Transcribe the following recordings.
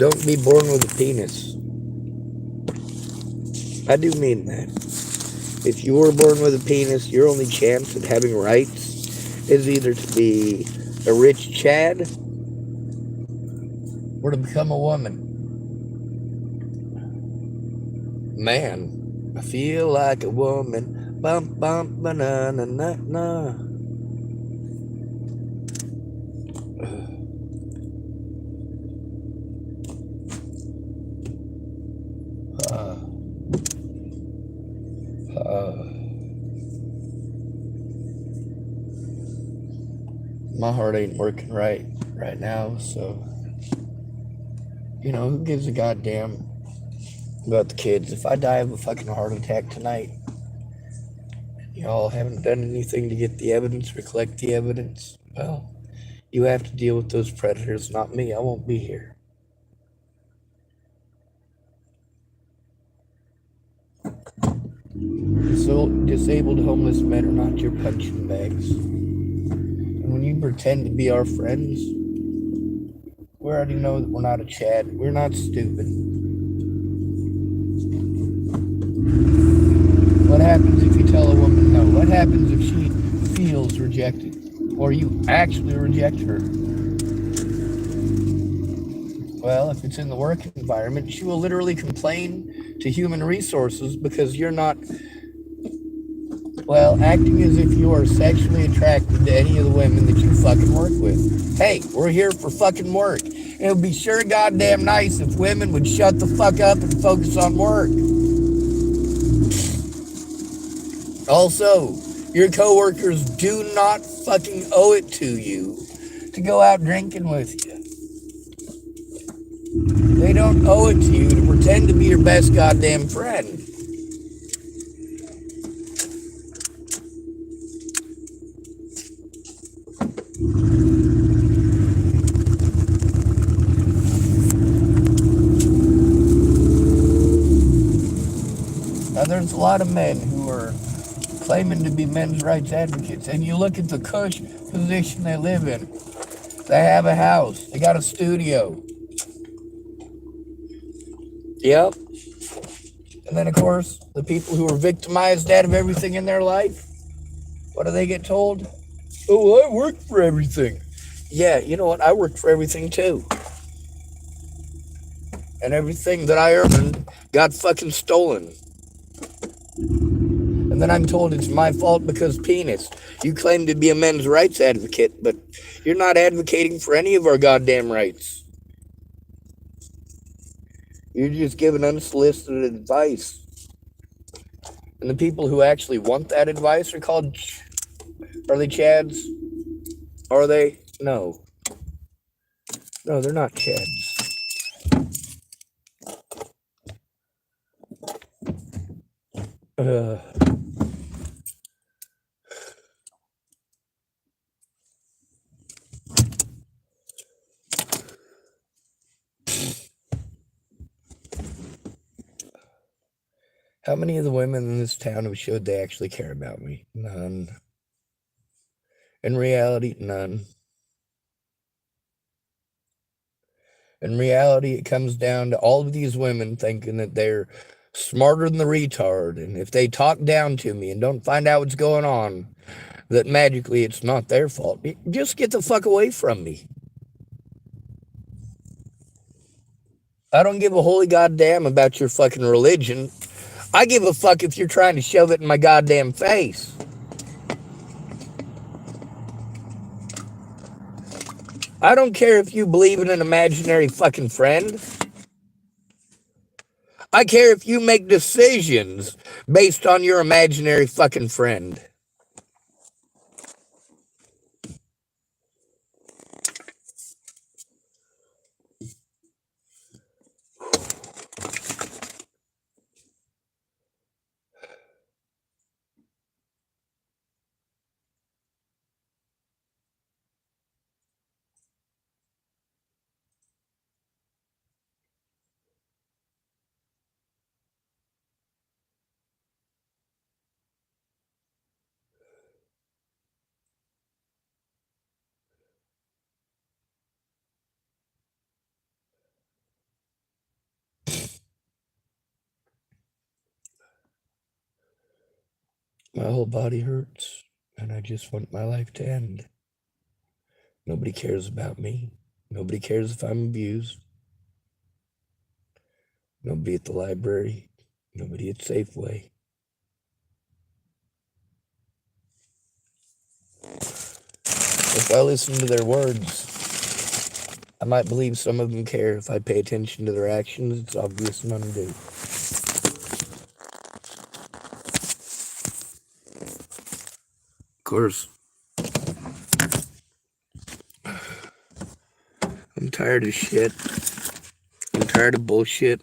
Don't be born with a penis. I do mean that. If you were born with a penis, your only chance at having rights is either to be a rich Chad or to become a woman. Man, I feel like a woman. Bump, bump, banana, na, na. Uh, uh, my heart ain't working right now, so who gives a goddamn about the kids? If I die of a fucking heart attack tonight, y'all haven't done anything to get the evidence or collect the evidence, well, you have to deal with those predators, not me. I won't be here. So disabled homeless men are not your punching bags. And when you pretend to be our friends, we already know that we're not a Chad. We're not stupid. What happens if you tell a woman no? What happens if she feels rejected? Or you actually reject her? Well, if it's in the work environment, she will literally complain to human resources because you're not, acting as if you are sexually attracted to any of the women that you fucking work with. Hey, we're here for fucking work. It would be sure goddamn nice if women would shut the fuck up and focus on work. Also, your coworkers do not fucking owe it to you to go out drinking with you. They don't owe it to you to pretend to be your best goddamn friend. Now, there's a lot of men who are claiming to be men's rights advocates, and you look at the cush position they live in. They have a house. They got a studio. Yep. And then, of course, the people who are victimized out of everything in their life, what do they get told? Oh, I work for everything. Yeah, you know what? I worked for everything, too. And everything that I earned got fucking stolen. And then I'm told it's my fault because penis. You claim to be a men's rights advocate, but you're not advocating for any of our goddamn rights. You're just giving unsolicited advice. And the people who actually want that advice are called, are they Chads? Are they? No. No, they're not Chads. How many of the women in this town have showed they actually care about me? None. In reality, none. In reality, it comes down to all of these women thinking that they're smarter than the retard, and if they talk down to me and don't find out what's going on, that magically it's not their fault. Just get the fuck away from me. I don't give a holy goddamn about your fucking religion. I give a fuck if you're trying to shove it in my goddamn face. I don't care if you believe in an imaginary fucking friend. I care if you make decisions based on your imaginary fucking friend. My whole body hurts, and I just want my life to end. Nobody cares about me. Nobody cares if I'm abused. Nobody at the library. Nobody at Safeway. If I listen to their words, I might believe some of them care. If I pay attention to their actions, it's obvious none do. Of course, I'm tired of shit. I'm tired of bullshit.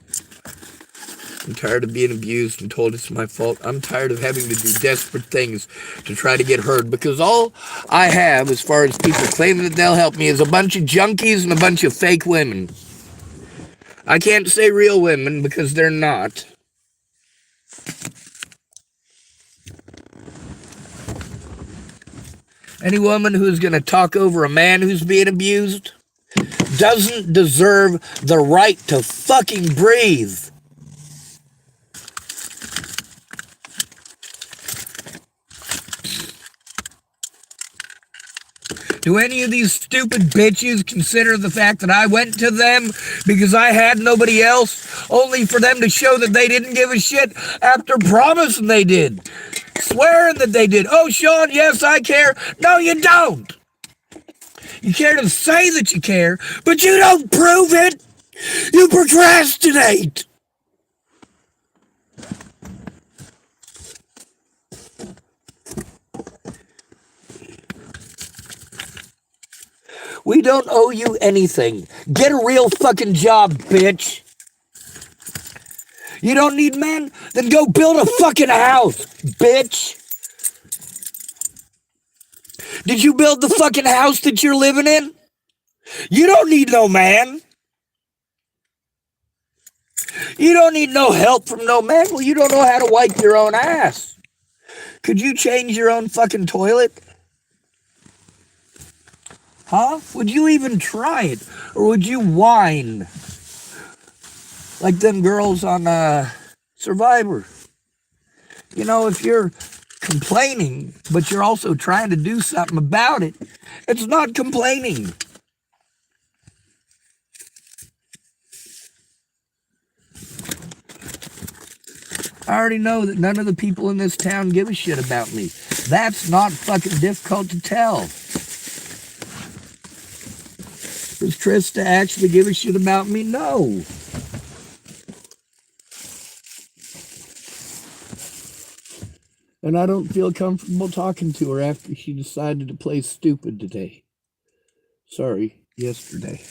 I'm tired of being abused and told it's my fault. I'm tired of having to do desperate things to try to get heard, because all I have, as far as people claiming that they'll help me, is a bunch of junkies and a bunch of fake women. I can't say real women because they're not. Any woman who's going to talk over a man who's being abused doesn't deserve the right to fucking breathe. Do any of these stupid bitches consider the fact that I went to them because I had nobody else, only for them to show that they didn't give a shit after promising they did, swearing that they did? Oh, Sean, yes, I care. No, you don't. You care to say that you care, but you don't prove it. You procrastinate. We don't owe you anything. Get a real fucking job, bitch. You don't need men? Then go build a fucking house, bitch. Did you build the fucking house that you're living in? You don't need no man. You don't need no help from no man. Well, you don't know how to wipe your own ass. Could you change your own fucking toilet? Huh? Would you even try it? Or would you whine? Like them girls on Survivor. You know, if you're complaining, but you're also trying to do something about it, it's not complaining. I already know that none of the people in this town give a shit about me. That's not fucking difficult to tell. Does Trista actually give a shit about me? No. And I don't feel comfortable talking to her after she decided to play stupid today. Sorry, yesterday.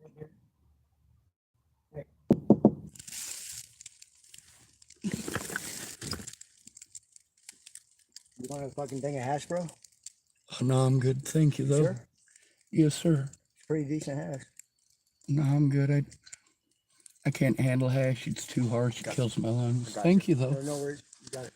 You want a fucking thing of hash, bro? Oh, no, I'm good. Thank you, though. Sure? Yes, sir. It's pretty decent hash. No, I'm good. I can't handle hash. It's too harsh. It kills my lungs. Thank you, though. No worries. You got it.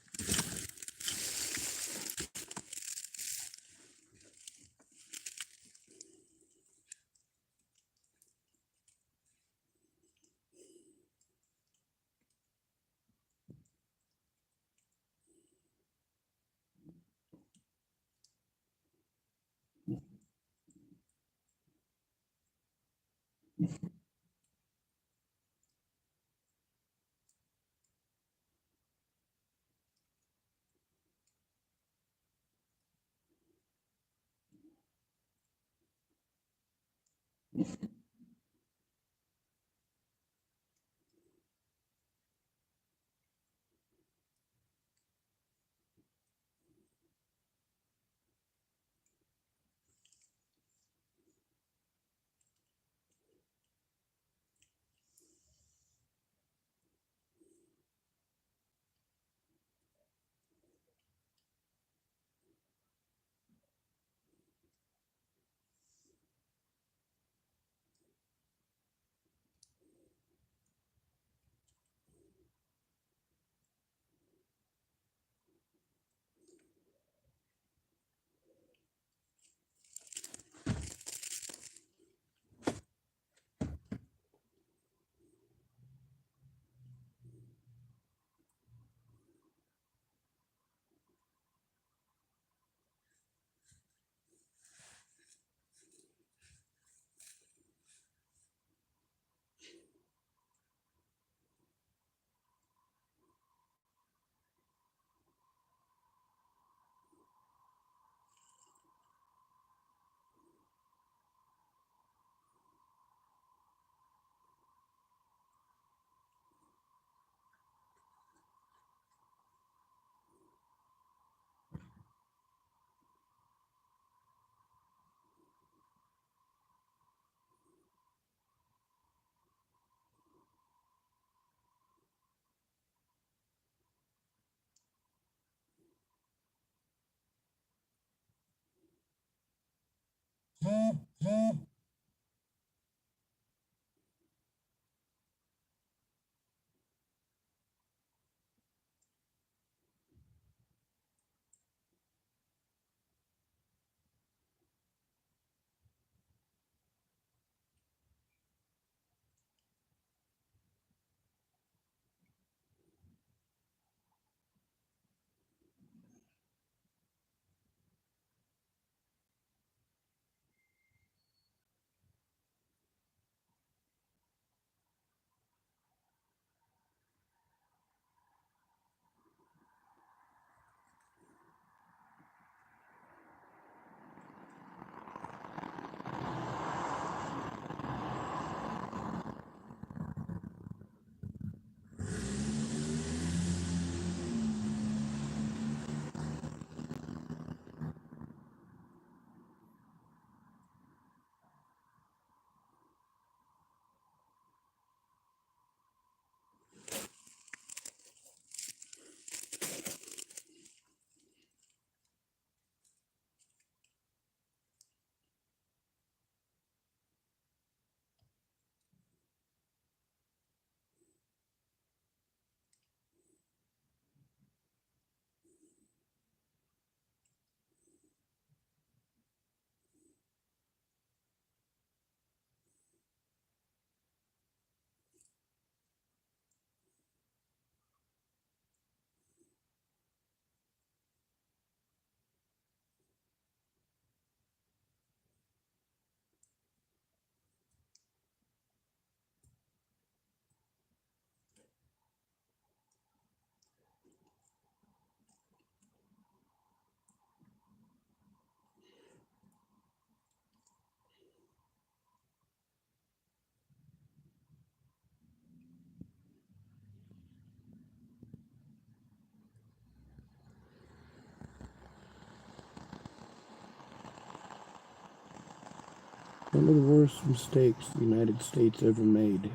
One of the worst mistakes the United States ever made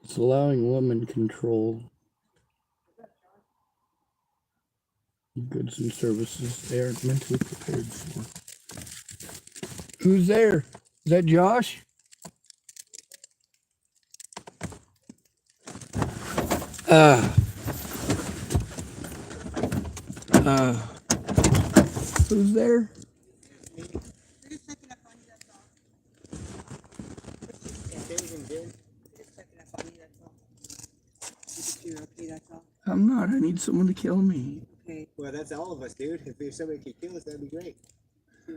is allowing women control goods and services they aren't mentally prepared for. Who's there? Is that Josh? Who's there? I'm not. I need someone to kill me. Okay. Well, that's all of us, dude. If somebody could kill us, that'd be great.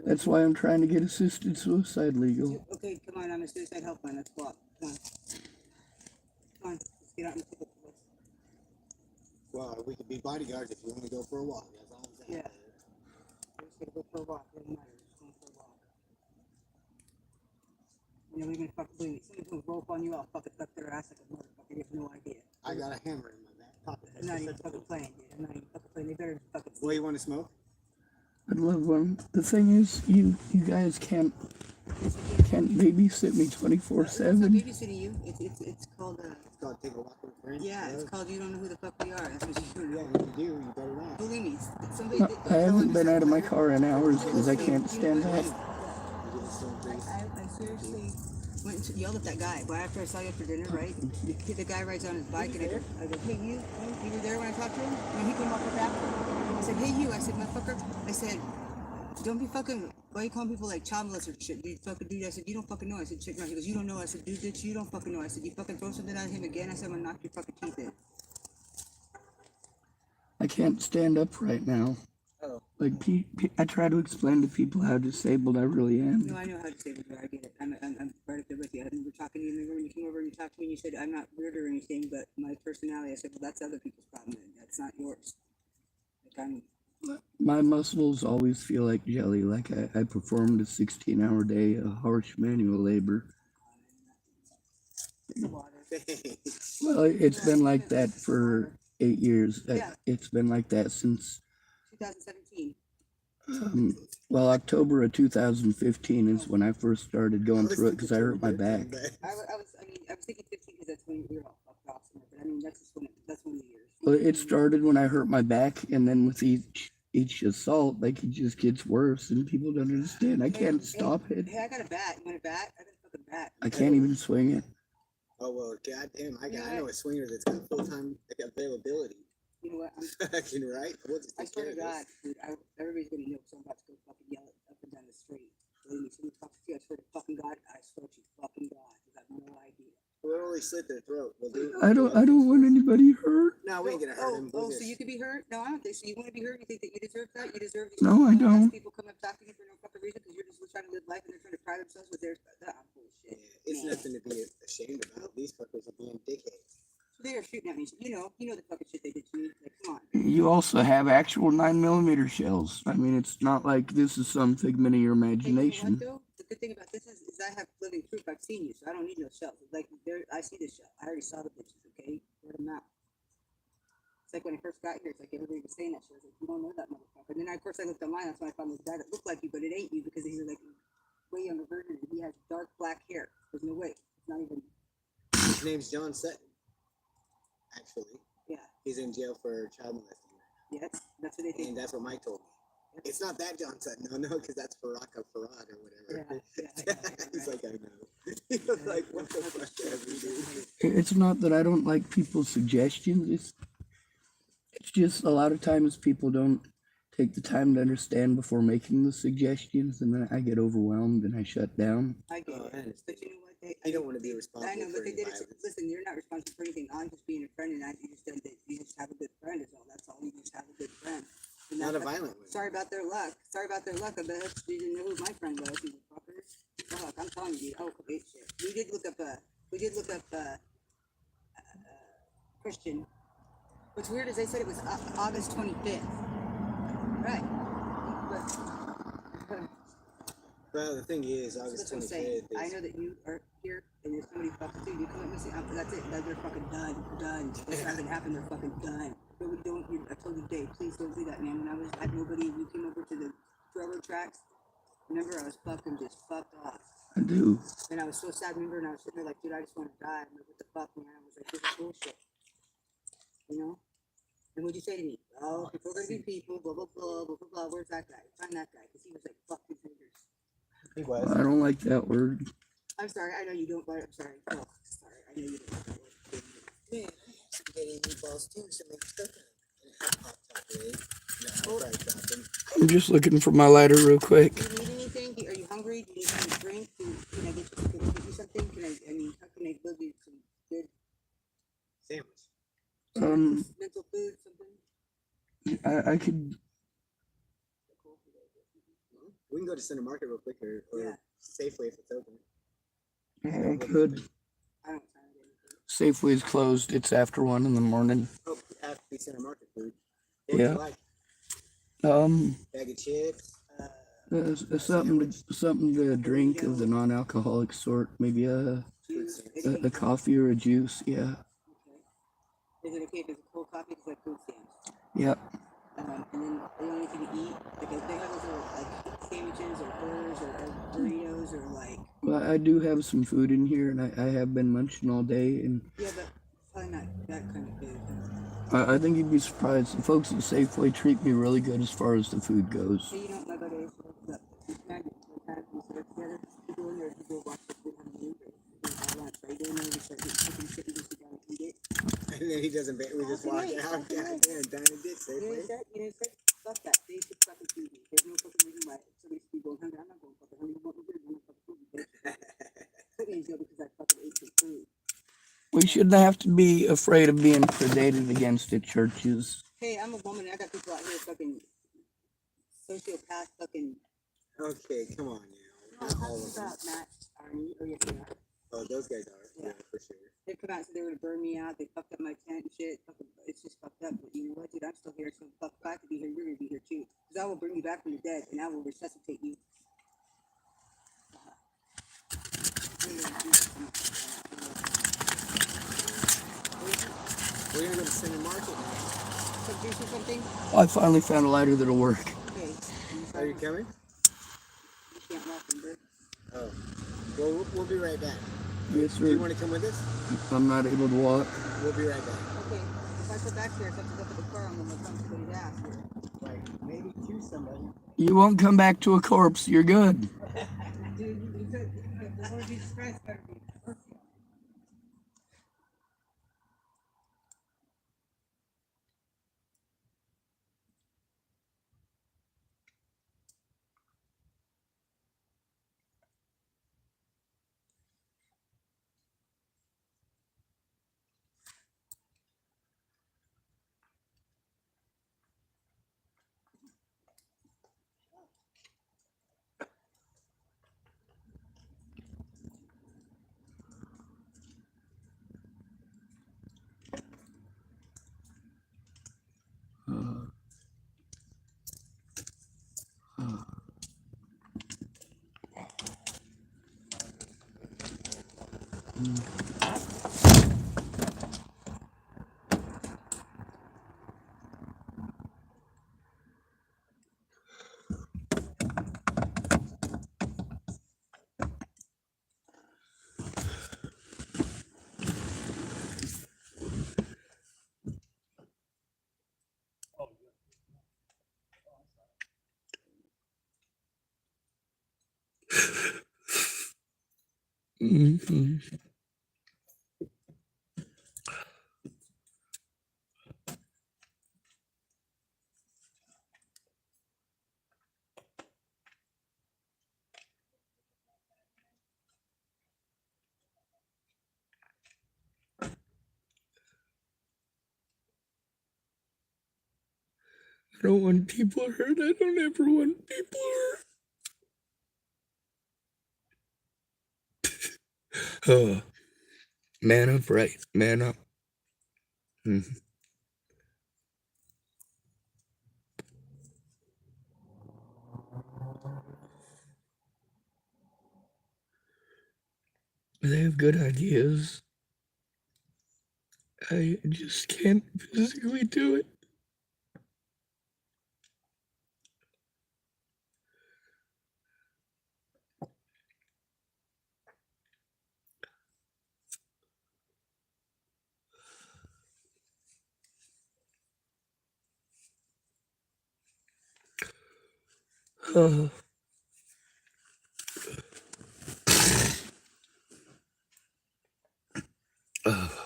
That's why I'm trying to get assisted suicide legal. Okay, come on. I'm a suicide helpline. Let's go up. Come on. Come on. Let's get out and take a look. Well, we could be bodyguards if you want to go for a walk. That's all I'm saying. Yeah. We're just gonna go for a walk. Doesn't matter. We're just going for a walk. You know, we're gonna fucking believe me. Somebody's gonna roll up on you. I'll fucking fuck their ass like a motherfucker. You have no idea. I got a hammer in my back pocket. I'm not even fucking playing, dude. I'm not even fucking playing. They better fucking. Well, you want to smoke? I'd love one. The thing is, you guys can't babysit me 24/7. It's not babysitting you. It's called It's called take a walk with a friend. Yeah, it's called you don't know who the fuck we are. That's what you do. Yeah, you do. You better not. Believe me. Somebody. No, I haven't been out of my car in hours because I can't stand that. I seriously went and yelled at that guy. But after I saw you for dinner, right? The guy rides on his bike and I go, hey, you were there when I talked to him? And he came up with that. I said, hey, you. I said, motherfucker. I said, don't be fucking, why you calling people like child molester shit? You fucking dude. I said, you don't fucking know. I said, check me out. He goes, you don't know. I said, dude, bitch, you don't fucking know. I said, you fucking throw something at him again. I said, I'm gonna knock your fucking teeth in. I can't stand up right now. Oh. Like, I try to explain to people how disabled I really am. No, I know how disabled you are. I get it. I'm right up there with you. I remember talking to you in the room when you came over and you talked to me and you said, I'm not weird or anything, but my personality, I said, well, that's other people's problem. That's not yours. Like, my muscles always feel like jelly, like I performed a 16-hour day of harsh manual labor. Well, it's been like that for 8 years. Yeah. It's been like that since 2017. Well, October of 2015 is when I first started going through it because I hurt my back. I was thinking 15 because that's when we were all fucked off. But I mean, that's one of the years. Well, it started when I hurt my back, and then with each assault, like, it just gets worse, and people don't understand. I can't stop it. Hey, I got a bat. You want a bat? I got a fucking bat. I can't even swing it. Oh, well, goddamn, I know a swinger that's got full-time availability. You know what? Fucking right. I swear to God, dude, everybody's gonna know, so I'm about to go fucking yell it up and down the street. Believe me, somebody talks to you, I swear to fucking God, I swear to fucking God, you have no idea. We'll only slit their throat. I don't want anybody hurt. No, we ain't gonna hurt him. Oh, so you could be hurt? No, I don't think so. You want to be hurt? You think that you deserve that? You deserve these No, I don't. people come up talking to you for no fucking reason because you're just trying to live life and they're trying to pride themselves with their bullshit. Yeah, it's nothing to be ashamed about. These fuckers are being dickheads. They are shooting at me. You know the fucking shit they did to me. Like, come on. You also have actual 9mm shells. I mean, it's not like this is some figment of your imagination. Hey, you know what, though? The good thing about this is I have living proof. I've seen you, so I don't need no shells. Like, I see the shell. I already saw the bitches, okay? Word them out. It's like when I first got here, it's like everybody was saying that shit. I was like, you don't know that motherfucker. And then, of course, I looked online. That's when I found this guy that looked like you, but it ain't you because he's like way younger version and he has dark black hair. There's no way. It's not even. His name's John Sutton. Actually, yeah, he's in jail for child molesting. Yes, that's what they think. And that's what Mike told me. Yep. It's not that John Sutton. No, because that's Faraka Farad or whatever. Yeah. He's like, I know. He was like, what the fuck have we do? It's not that I don't like people's suggestions. It's just a lot of times people don't take the time to understand before making the suggestions, and then I get overwhelmed and I shut down. I get it. But you know what? I don't want to be responsible. I know, but for they did it. violence. Listen, you're not responsible for anything. I'm just being a friend, and you just have a good friend. Is all. That's all. You just have a good friend. Not a violent one. Sorry about their luck. I bet you didn't know who my friend was. You fuckers. Fuck, I'm telling you. Oh, okay, shit. We did look up Christian. What's weird is they said it was August 25th. Right. Well, the thing is, August 25th. I know that you are here, and there's somebody fucking too. You come up missing. That's it. They're fucking done. What's not gonna happen? They're fucking done. Nobody don't. I told you, Dave, please don't do that, man. When I was at nobody, you came over to the railroad tracks. Remember, I was fucking just fucked off. I do. And I was so sad, remember, and I was sitting there like, dude, I just want to die. I'm like, what the fuck, man? I was like, this is bullshit. You know? And what'd you say to me? Oh, people are gonna be people, blah, blah, blah, blah, blah, blah. Where's that guy? Find that guy. Because he was like, fuck your fingers. He was. I don't like that word. I'm sorry, I know you don't, but I'm sorry. Oh, sorry, I know you don't like that word. Man, I'm getting meatballs too, so make stuff in a hot pot top lid. No, fried chopping. I'm just looking for my lighter real quick. Do you need anything? Are you hungry? Do you need something to drink? Can I get you something? How can I build you some good Sandwich. mental food, something? I could. We can go to Center Market real quick, or Yeah. Safeway if it's open. I could. I don't find anything. Safeway's closed. It's after 1 in the morning. Oh, it has to be Center Market food. Yeah. Like? Bag of chips. Something to drink of the non-alcoholic sort. Maybe a coffee or a juice. Yeah. Okay. Is it okay if it's a cold coffee? It's like food stamps. Yep. And then the only thing to eat, like they have those little like sandwiches or burgers or burritos or like. Well, I do have some food in here, and I have been munching all day, and Yeah, but probably not that kind of food. I think you'd be surprised. The folks at Safeway treat me really good as far as the food goes. So you don't know about it. Together. You go in there to go watch the food on the movie. Lunch, right? You go in there and start getting shit and just sit down and eat it. And then he doesn't. We just walk out. Goddamn, down and get Safeway. You know what? Fuck that. They should fucking feed me. There's no fucking reason why somebody should be going hungry. I'm not going fucking hungry. What we're doing, fucking food. Put me in jail because I fucking ate some food. We shouldn't have to be afraid of being predated against at churches. Hey, I'm a woman. I got people out here fucking sociopath fucking. Okay, come on now. Not all of them. Matt, Arnie. Oh, yes, they are. Oh, those guys are. Yeah, for sure. They come out and said they were gonna burn me out. They fucked up my tent and shit. It's just fucked up. But you know what, dude? I'm still here. So fuck, if I have to be here, you're gonna be here too. Because I will bring you back from the dead and I will resuscitate you. We're gonna go to Center Market now. Some juice or something? I finally found a lighter that'll work. Okay. Are you coming? You can't walk in there. Oh. Well, we'll be right back. Yes, Do you sir. want to come with us? I'm not able to walk. We'll be right back. Okay. If I put back there, if I have to go to the car, I'm gonna come somebody's ass here. Like, maybe to somebody. You won't come back to a corpse. You're good. Dude, you said the Lord Jesus Christ better be. Mm-hmm. I don't want people hurt. I don't ever want people hurt. Man up, right? Man up. Mm-hmm. They have good ideas. I just can't physically do it. Oh. Oh.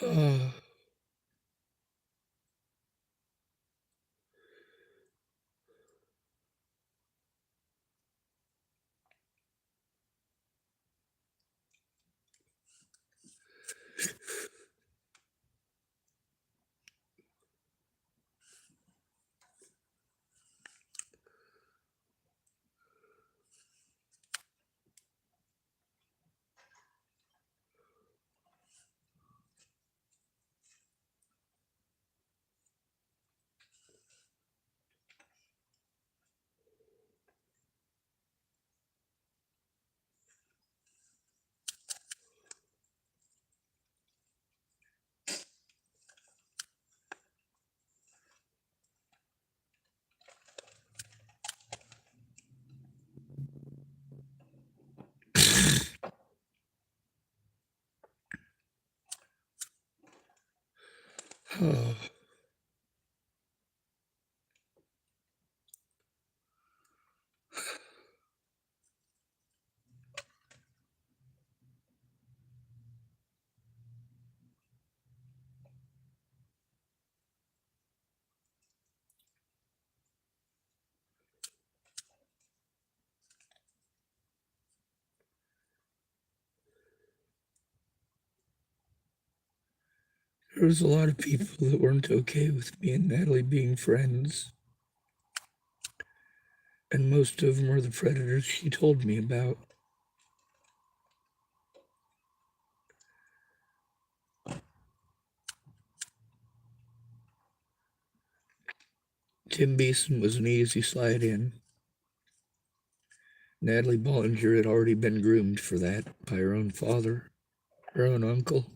Oh. Oh. There was a lot of people that weren't okay with me and Natalie being friends. And most of them are the predators she told me about. Tim Beeson was an easy slide in. Natalie Bollinger had already been groomed for that by her own father, her own uncle,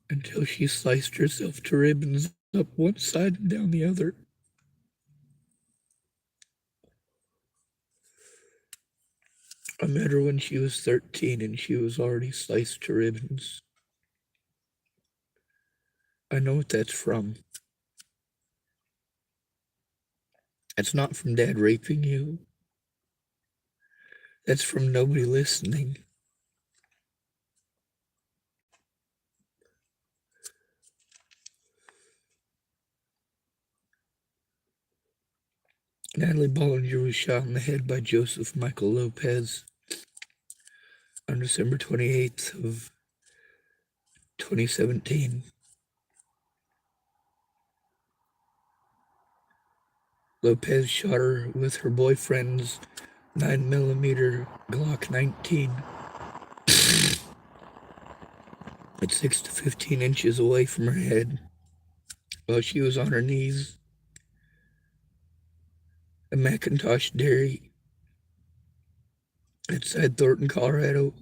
until she sliced herself to ribbons up one side and down the other. I met her when she was 13 and she was already sliced to ribbons. I know what that's from. That's not from Dad raping you. That's from nobody listening. Natalie Bollinger was shot in the head by Joseph Michael Lopez on December 28th of 2017. Lopez shot her with her boyfriend's 9mm Glock 19 at 6 to 15 inches away from her head while she was on her knees. A McIntosh Dairy outside Thornton, Colorado.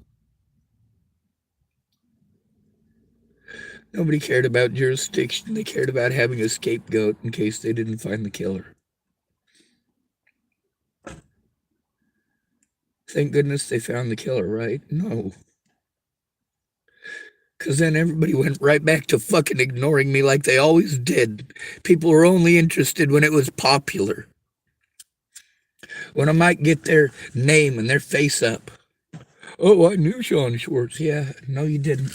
Nobody cared about jurisdiction. They cared about having a scapegoat in case they didn't find the killer. Thank goodness they found the killer, right? No. Because then everybody went right back to fucking ignoring me like they always did. People were only interested when it was popular. When I might get their name and their face up. Oh, I knew Sean Schwartz. Yeah, no, you didn't.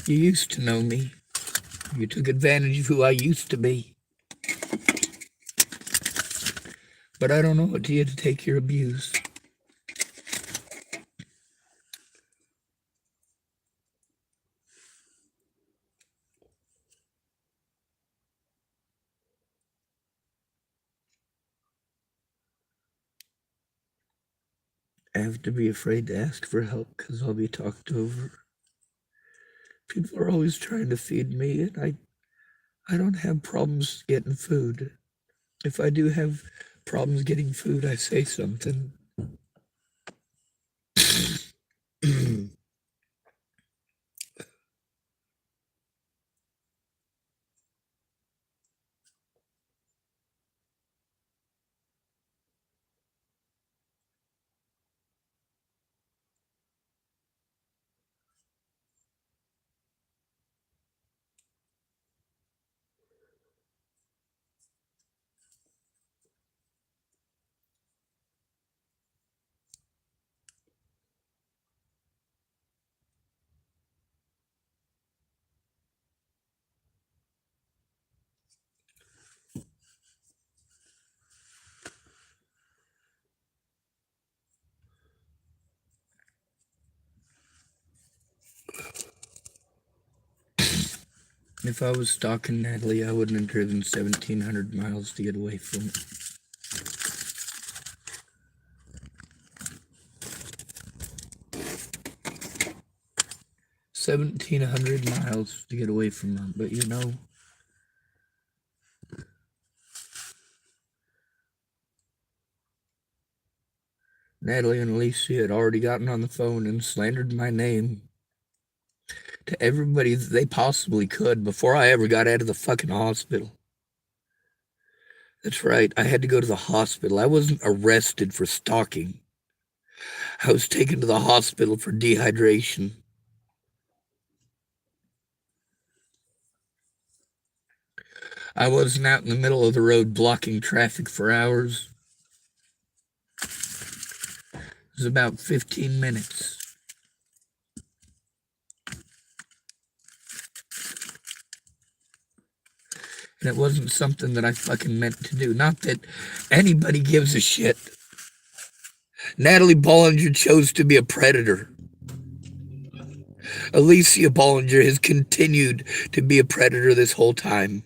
You used to know me. You took advantage of who I used to be. But I don't know what you had to take your abuse. I have to be afraid to ask for help because I'll be talked over. People are always trying to feed me, and I don't have problems getting food. If I do have problems getting food, I say something. If I was stalking Natalie, I wouldn't have driven 1,700 miles to get away from it. 1,700 miles to get away from her, but you know, Natalie and Alicia had already gotten on the phone and slandered my name to everybody that they possibly could before I ever got out of the fucking hospital. That's right, I had to go to the hospital. I wasn't arrested for stalking. I was taken to the hospital for dehydration. I wasn't out in the middle of the road blocking traffic for hours. It was about 15 minutes. And it wasn't something that I fucking meant to do. Not that anybody gives a shit. Natalie Bollinger chose to be a predator. Alicia Bollinger has continued to be a predator this whole time.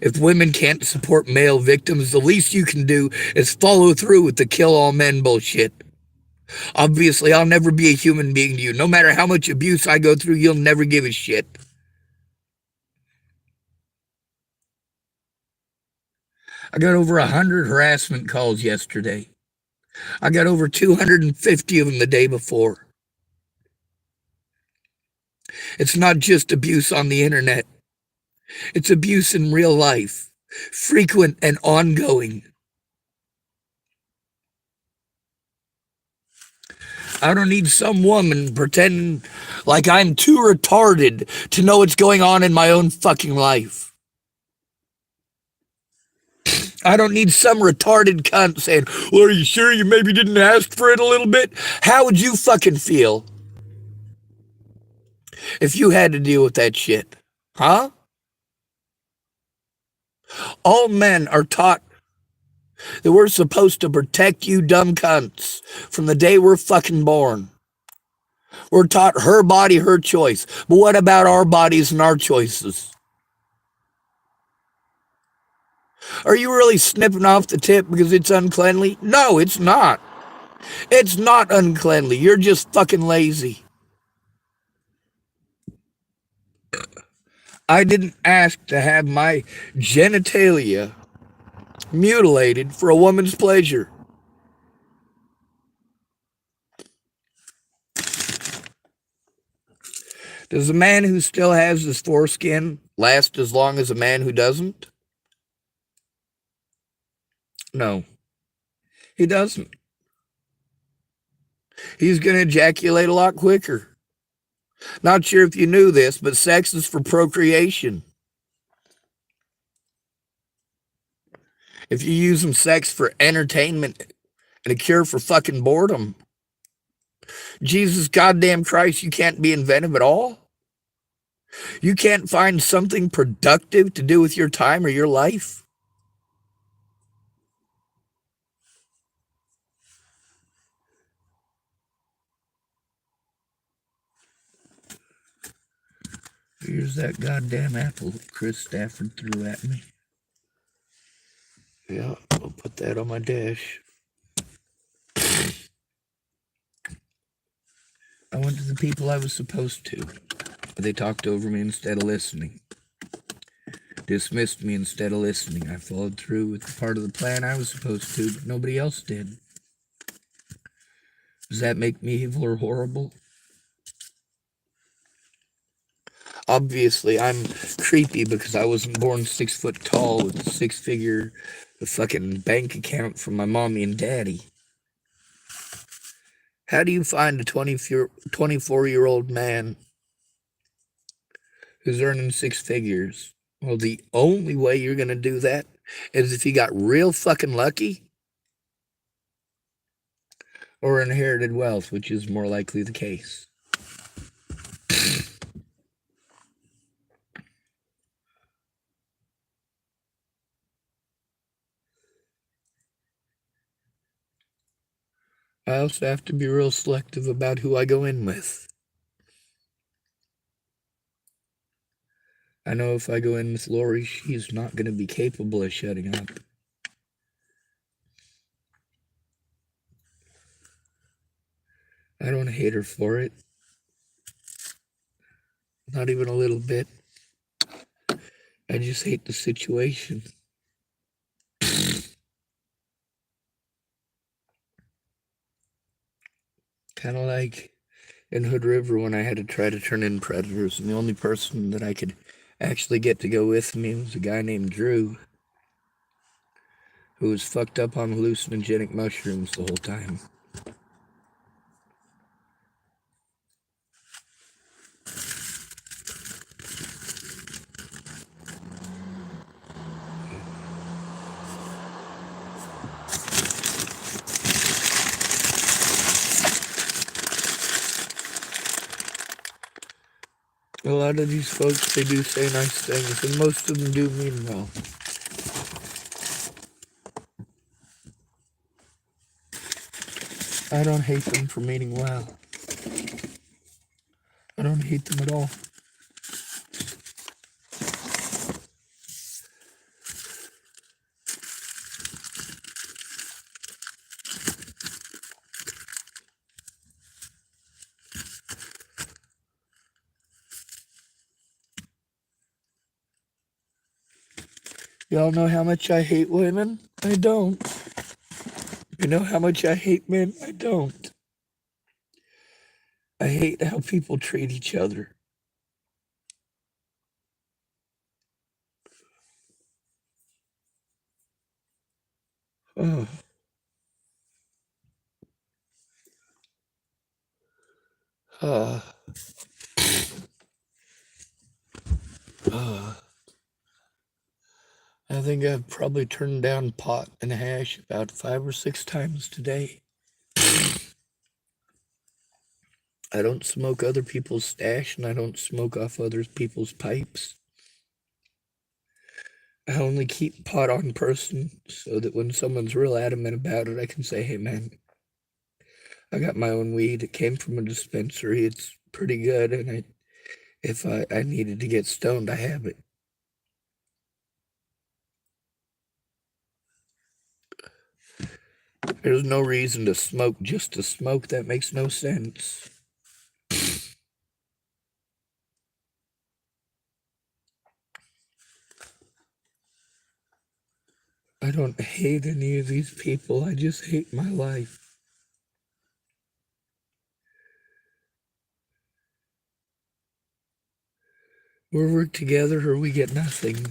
If women can't support male victims, the least you can do is follow through with the kill all men bullshit. Obviously, I'll never be a human being to you. No matter how much abuse I go through, you'll never give a shit. I got over 100 harassment calls yesterday. I got over 250 of them the day before. It's not just abuse on the internet. It's abuse in real life, frequent and ongoing. I don't need some woman pretending like I'm too retarded to know what's going on in my own fucking life. I don't need some retarded cunt saying, well, are you sure you maybe didn't ask for it a little bit? How would you fucking feel if you had to deal with that shit? Huh? All men are taught that we're supposed to protect you dumb cunts from the day we're fucking born. We're taught her body, her choice. But what about our bodies and our choices? Are you really snipping off the tip because it's uncleanly? No, it's not. It's not uncleanly. You're just fucking lazy. I didn't ask to have my genitalia mutilated for a woman's pleasure. Does a man who still has his foreskin last as long as a man who doesn't? No, he doesn't. He's going to ejaculate a lot quicker. Not sure if you knew this, but sex is for procreation. If you use sex for entertainment and a cure for fucking boredom, Jesus goddamn Christ, you can't be inventive at all? You can't find something productive to do with your time or your life? Here's that goddamn apple Chris Stafford threw at me. Yeah, I'll put that on my dash. I went to the people I was supposed to, but they talked over me instead of listening. Dismissed me instead of listening. I followed through with the part of the plan I was supposed to, but nobody else did. Does that make me evil or horrible? Obviously, I'm creepy because I wasn't born 6 foot tall with a six-figure fucking bank account from my mommy and daddy. How do you find a 24-year-old man who's earning 6 figures? Well, the only way you're going to do that is if you got real fucking lucky or inherited wealth, which is more likely the case. I also have to be real selective about who I go in with. I know if I go in with Lori, she's not going to be capable of shutting up. I don't hate her for it. Not even a little bit. I just hate the situation. Kind of like in Hood River when I had to try to turn in predators, and the only person that I could actually get to go with me was a guy named Drew, who was fucked up on hallucinogenic mushrooms the whole time. A lot of these folks, they do say nice things, and most of them do mean well. I don't hate them for meaning well. I don't hate them at all. Y'all know how much I hate women? I don't. You know how much I hate men? I don't. I hate how people treat each other. Oh. Uh. Uh. I think I've probably turned down pot and hash about 5 or 6 times today. I don't smoke other people's stash, and I don't smoke off other people's pipes. I only keep pot on person so that when someone's real adamant about it, I can say, hey man, I got my own weed. It came from a dispensary. It's pretty good, and if I needed to get stoned, I have it. There's no reason to smoke just to smoke. That makes no sense. I don't hate any of these people. I just hate my life. We work together or we get nothing.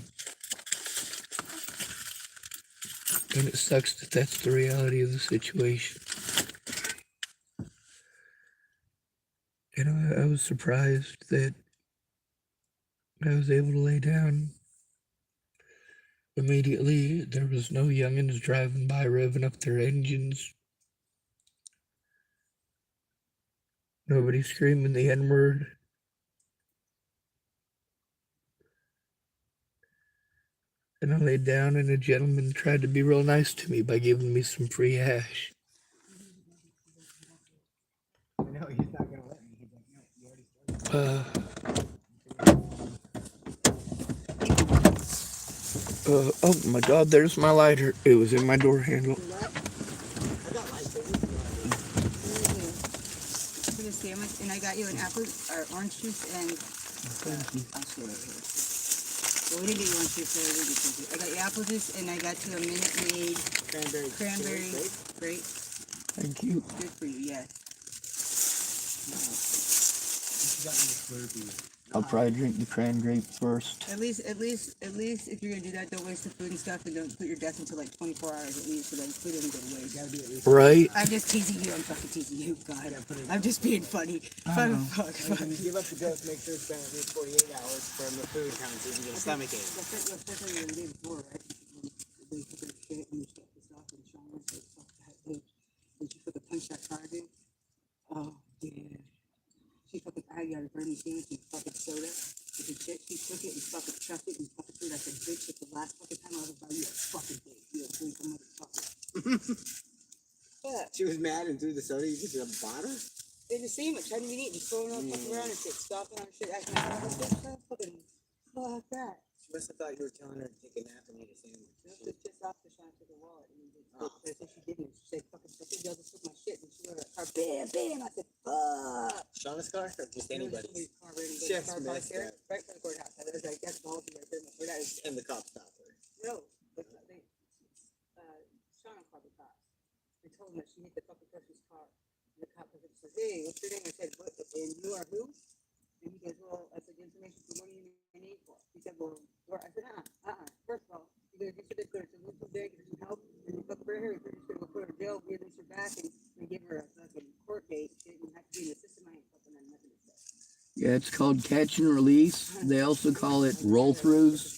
And it sucks that that's the reality of the situation. You know, I was surprised that I was able to lay down immediately. There was no youngins driving by revving up their engines. Nobody screaming the N-word. And I laid down and a gentleman tried to be real nice to me by giving me some free hash. No, he's not gonna let me. He's like, no, you already started. Oh my God, there's my lighter. It was in my door handle. I got license. For the sandwich, and I got you an apple or orange juice and Thank you. I'll show it here. Well, we didn't get you orange juice, so we didn't get you. I got you apple juice and I got you a Minute Maid cranberry grape. Thank you. Good for you, yes. I'll probably drink the cran grape first. At least, if you're gonna do that, don't waste the food and stuff, and don't put your death until like 24 hours at least, so that the food doesn't go to waste. Gotta be at least. Right? I'm just teasing you. I'm fucking teasing you. God, I'm just being funny. Fuck. When you give up the dose, make sure it's been at least 48 hours from the food count so you can get a stomach ache. That's what you were doing before, right? They took the shit and you stuff this off and showers. Like, fuck that bitch. Did you fucking punch that card in? Oh, dude. She fucking aggy out of burning sandwich and fucking soda. With the shit, she took it and fucking chucked it and fucking threw it. I said, bitch, it's the last fucking time I ever buy you a fucking thing. You a freak motherfucker. Yeah. She was mad and threw the soda. You just bought her? In the sandwich, how do you eat? Just throwing it fucking around and shit, stopping on shit, acting like all this shit. Fucking fuck that? She must have thought you were telling her to take a nap and eat a sandwich. It's just off the shine to the wallet. And I said she didn't. She said, fucking, y'all just took my shit. And she went to her car, bam, bam. I said, fuck. Shauna's car or just anybody's? Car right in Just the car messed here, up. right by the courthouse. I was like, that's ballsy right there. Where that is. And the cop stopped her. No, but they, Shauna called the cops. They told him that she hit the fucking person's car. And the cop comes up and says, hey, what's your name? I said, what? And you are who? And he goes, well, I said, the information for what do you need for? He said, well, where? I said, first of all, you gotta get your this, there's a little there, get her some help, and you fuck for her, you're just gonna go put her in jail, release her back, and give her a fucking court date. She didn't have to be in the system. I ain't fucking on nothing to say. Yeah, it's called catch and release. They also call it roll throughs.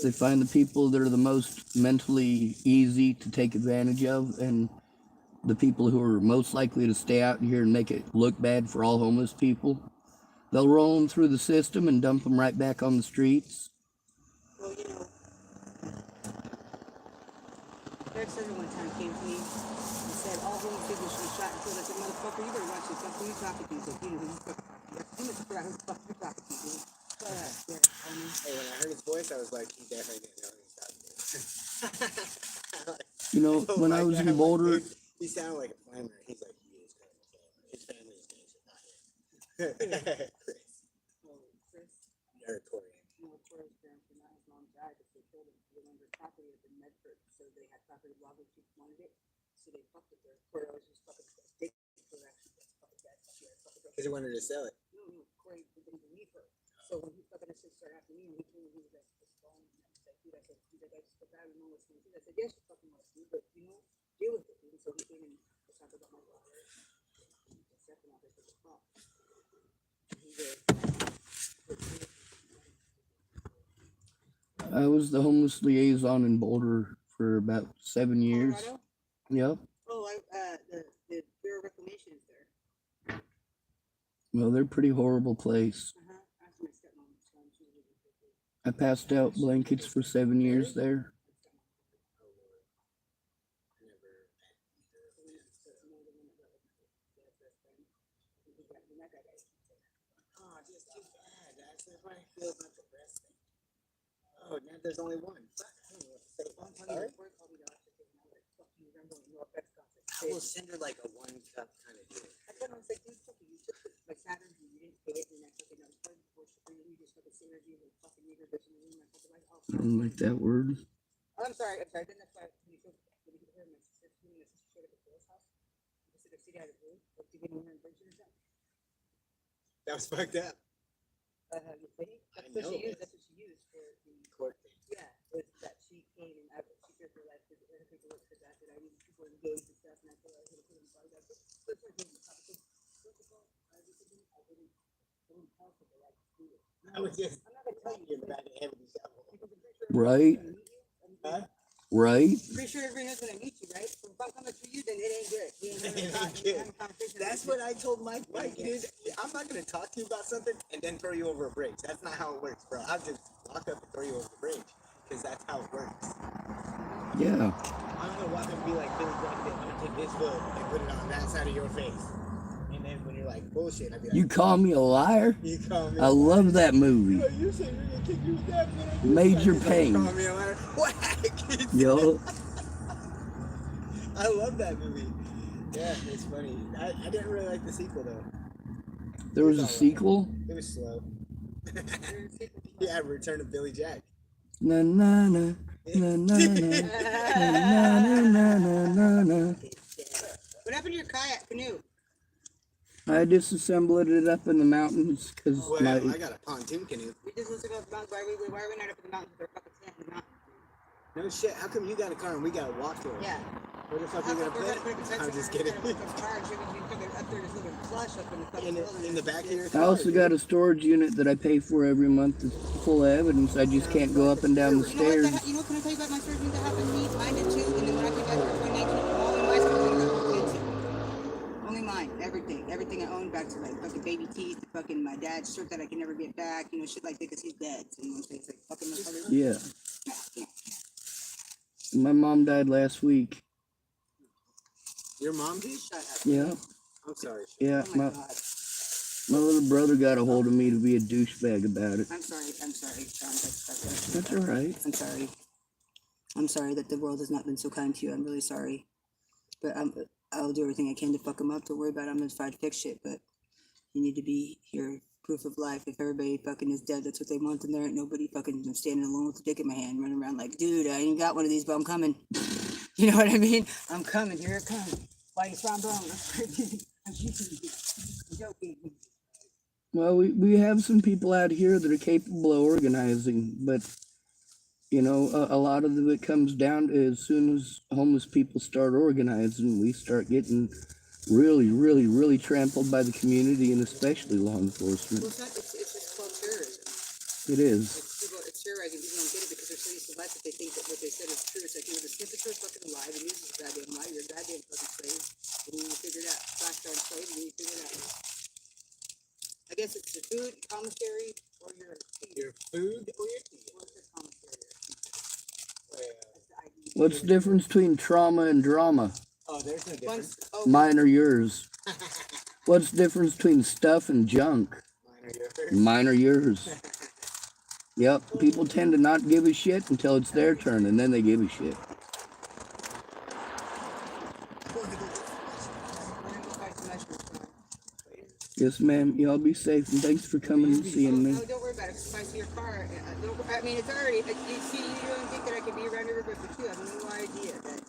They find the people that are the most mentally easy to take advantage of, and the people who are most likely to stay out here and make it look bad for all homeless people. They'll roll them through the system and dump them right back on the streets. Well, you know, Greg Sutter one time came to me and said, all homeless people should be shot and killed. I said, motherfucker, you better watch yourself. Who you talking to? He said, you know who you fucking you must figure out who the fuck you talking to, dude. Hey, when I heard his voice, I was like, he definitely didn't know who he was talking to. You know, when I was in Boulder, He sounded like a climber. He's like, he is kind of a climber. His family is gangster, not him. Chris. Oh, Chris? Or Tori. No, Tori's grandpa, not his mom died because they killed him. They owned their property up in Medford, so they had property loggers who wanted it, so they fucked it there. Corey always just fucking stick for actually fucking bad. Because he wanted to sell it. No, Corey didn't believe her. So when he fucking started after me, and he came and he was like, this phone, and I was like, dude, I said, I just felt bad, I don't know what's going on. I said, yes, you fucking must do, but you know, deal with it, dude. So he came and was talking about my daughter. Accepting all this as a call. He did. I was the homeless liaison in Boulder for about 7 years. Colorado? Yep. Oh, the Bureau of Reclamation is there. Well, they're a pretty horrible place. After my stepmom was gone, she was really good. I passed out blankets for 7 years there. Oh, just too bad. That's why I feel about the breast thing. Oh, now there's only one. Sorry? I will send her like a 1 cup kind of deal. I thought I was like, dude, fuck you took my Saturn, you didn't pay it, and I fucking, I was part of the bullshit for you, just fucking synergy, and fucking nigger bitch in the room, I fucking like, oh, I don't like that word. I'm sorry, then that's why, when you hear my sister showed up at Bill's house, the sister city had a blue, like, to get in here and bring her down. That was fucked up. You think? That's what she used, for the Court thing. yeah, was that she came and she feared for life because her paperwork said that I needed people engaged and stuff, and I feel like I could have put in bars. First of all, I wouldn't tell people like to do it. I was just I'm not gonna tell you about the heavy shovel. Right? Huh? Right? Pretty sure everybody knows when I meet you, right? So if I'm coming to you, then it ain't good. That's what I told Mike. Mike, dude, I'm not gonna talk to you about something and then throw you over a bridge. That's not how it works, bro. I'll just walk up and throw you over the bridge because that's how it works. Yeah. I'm gonna walk up and be like, Billy Blanket, I'm gonna take this foot and put it on that side of your face. And then when you're like, bullshit, I'll be like, You call me a liar? You call me I love that movie. You said you're gonna kick your dad. Major Pain. Call me a liar. Whack! Yo. I love that movie. Yeah, it's funny. I didn't really like the sequel though. There was a sequel? It was slow. Yeah, Return of Billy Jack. Na na na na na na na na na na. What happened to your kayak canoe? I disassembled it up in the mountains because Well, I got a pontoon canoe. We just listened to the mountains. Why are we not up in the mountains with our fucking tent in the mountains? No shit. How come you got a car and we got to walk to it? Yeah. Where the fuck are you gonna put it? I'm just kidding. In the back of your car. I also got a storage unit that I pay for every month. It's full of evidence. I just can't go up and down the stairs. You know what, can I tell you about my surgery that happened to me? Mine did too. And then when I came back for 2019, all my surgery only mine. Everything I owned back to like fucking baby teeth, fucking my dad's shirt that I can never get back, you know, shit like that because he's dead. So, you know what I'm saying? It's like fucking motherfucker. Yeah. My mom died last week. Your mom did? Shut up. Yeah. I'm sorry. Yeah. Oh my God. My little brother got a hold of me to be a douchebag about it. I'm sorry, John. That's all right. I'm sorry that the world has not been so kind to you. I'm really sorry. But I'll do everything I can to fuck him up. Don't worry about it. I'm gonna try to fix shit. But you need to be here, proof of life. If everybody fucking is dead, that's what they want. Then there ain't nobody fucking standing alone with a dick in my hand, running around like, dude, I ain't got one of these, but I'm coming. You know what I mean? I'm coming. Here it comes. Fighting trombone. I'm joking. Well, we have some people out here that are capable of organizing, but you know, a lot of it comes down to as soon as homeless people start organizing, we start getting really trampled by the community and especially law enforcement. Well, it's just called terrorism. It is. It's terrorizing. People don't get it because they're so used to life that they think that what they said is true. It's like, the snippets are fucking alive and this is a goddamn lie. You're a goddamn fucking slave. And you need to figure it out. Gosh darn slave, and you need to figure it out. I guess it's your food, commissary, or your tea. Your food or your tea. What's the commissary? What's the difference between trauma and drama? Oh, there's no difference. Mine or yours? What's the difference between stuff and junk? Mine or yours. Yep, people tend to not give a shit until it's their turn, and then they give a shit. Yes, ma'am. Y'all be safe, and thanks for coming and seeing me. No, don't worry about it. If I see your car, I mean, it's already. You see, you don't think that I could be around everybody but you. I have no idea that.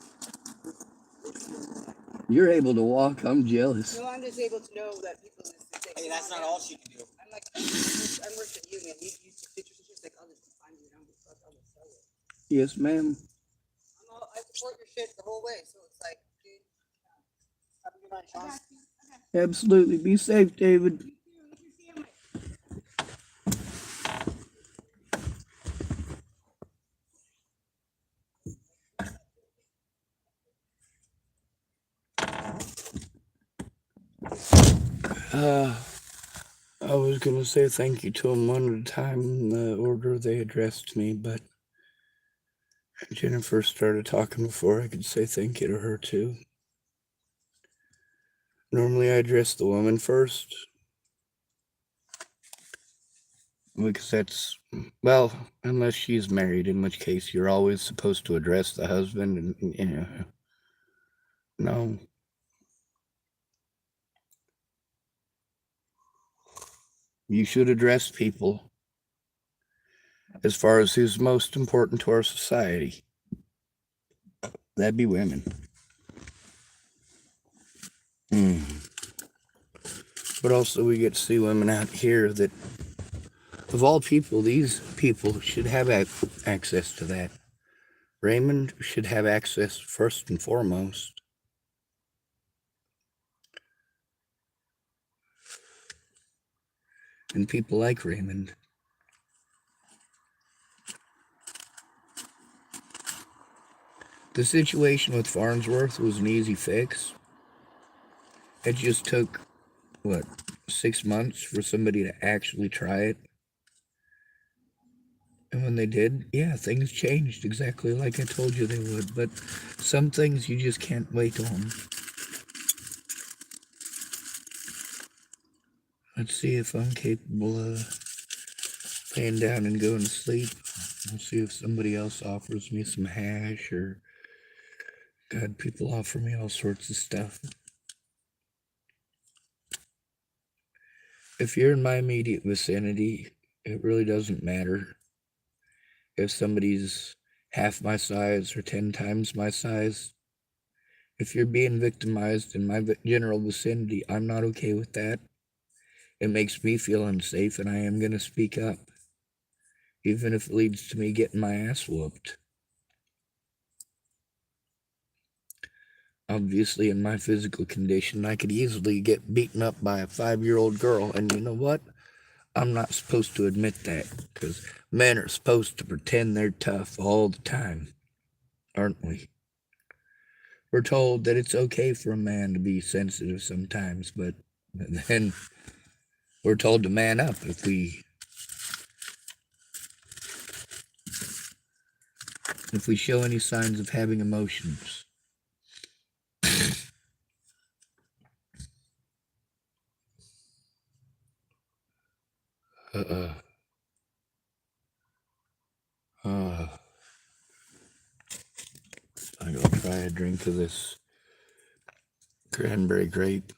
You're able to walk. I'm jealous. No, I'm just able to know that people. Hey, that's not all she can do. I'm like, I'm worse than you, man. You see pictures and shit like, I'll just find you and I'll just sell it. Yes, ma'am. I support your shit the whole way, so it's like, dude. Have a good night, Sean. Absolutely. Be safe, David. I was going to say thank you to them one at a time in the order they addressed me, but Jennifer started talking before I could say thank you to her, too. Normally, I address the woman first, because that's, well, unless she's married, in which case you're always supposed to address the husband, and you know, no. You should address people as far as who's most important to our society. That'd be women. But also we get to see women out here that, of all people, these people should have access to that. Raymond should have access first and foremost. And people like Raymond. The situation with Farnsworth was an easy fix. It just took, 6 months for somebody to actually try it. And when they did, yeah, things changed exactly like I told you they would. But some things you just can't wait on. Let's see if I'm capable of laying down and going to sleep. We'll see if somebody else offers me some hash or, God, people offer me all sorts of stuff. If you're in my immediate vicinity, it really doesn't matter if somebody's half my size or 10 times my size. If you're being victimized in my general vicinity, I'm not okay with that. It makes me feel unsafe, and I am going to speak up, even if it leads to me getting my ass whooped. Obviously, in my physical condition, I could easily get beaten up by a 5-year-old girl, and you know what? I'm not supposed to admit that, because men are supposed to pretend they're tough all the time, aren't we? We're told that it's okay for a man to be sensitive sometimes, but then we're told to man up if we show any signs of having emotions. I'm gonna try a drink of this cranberry grape.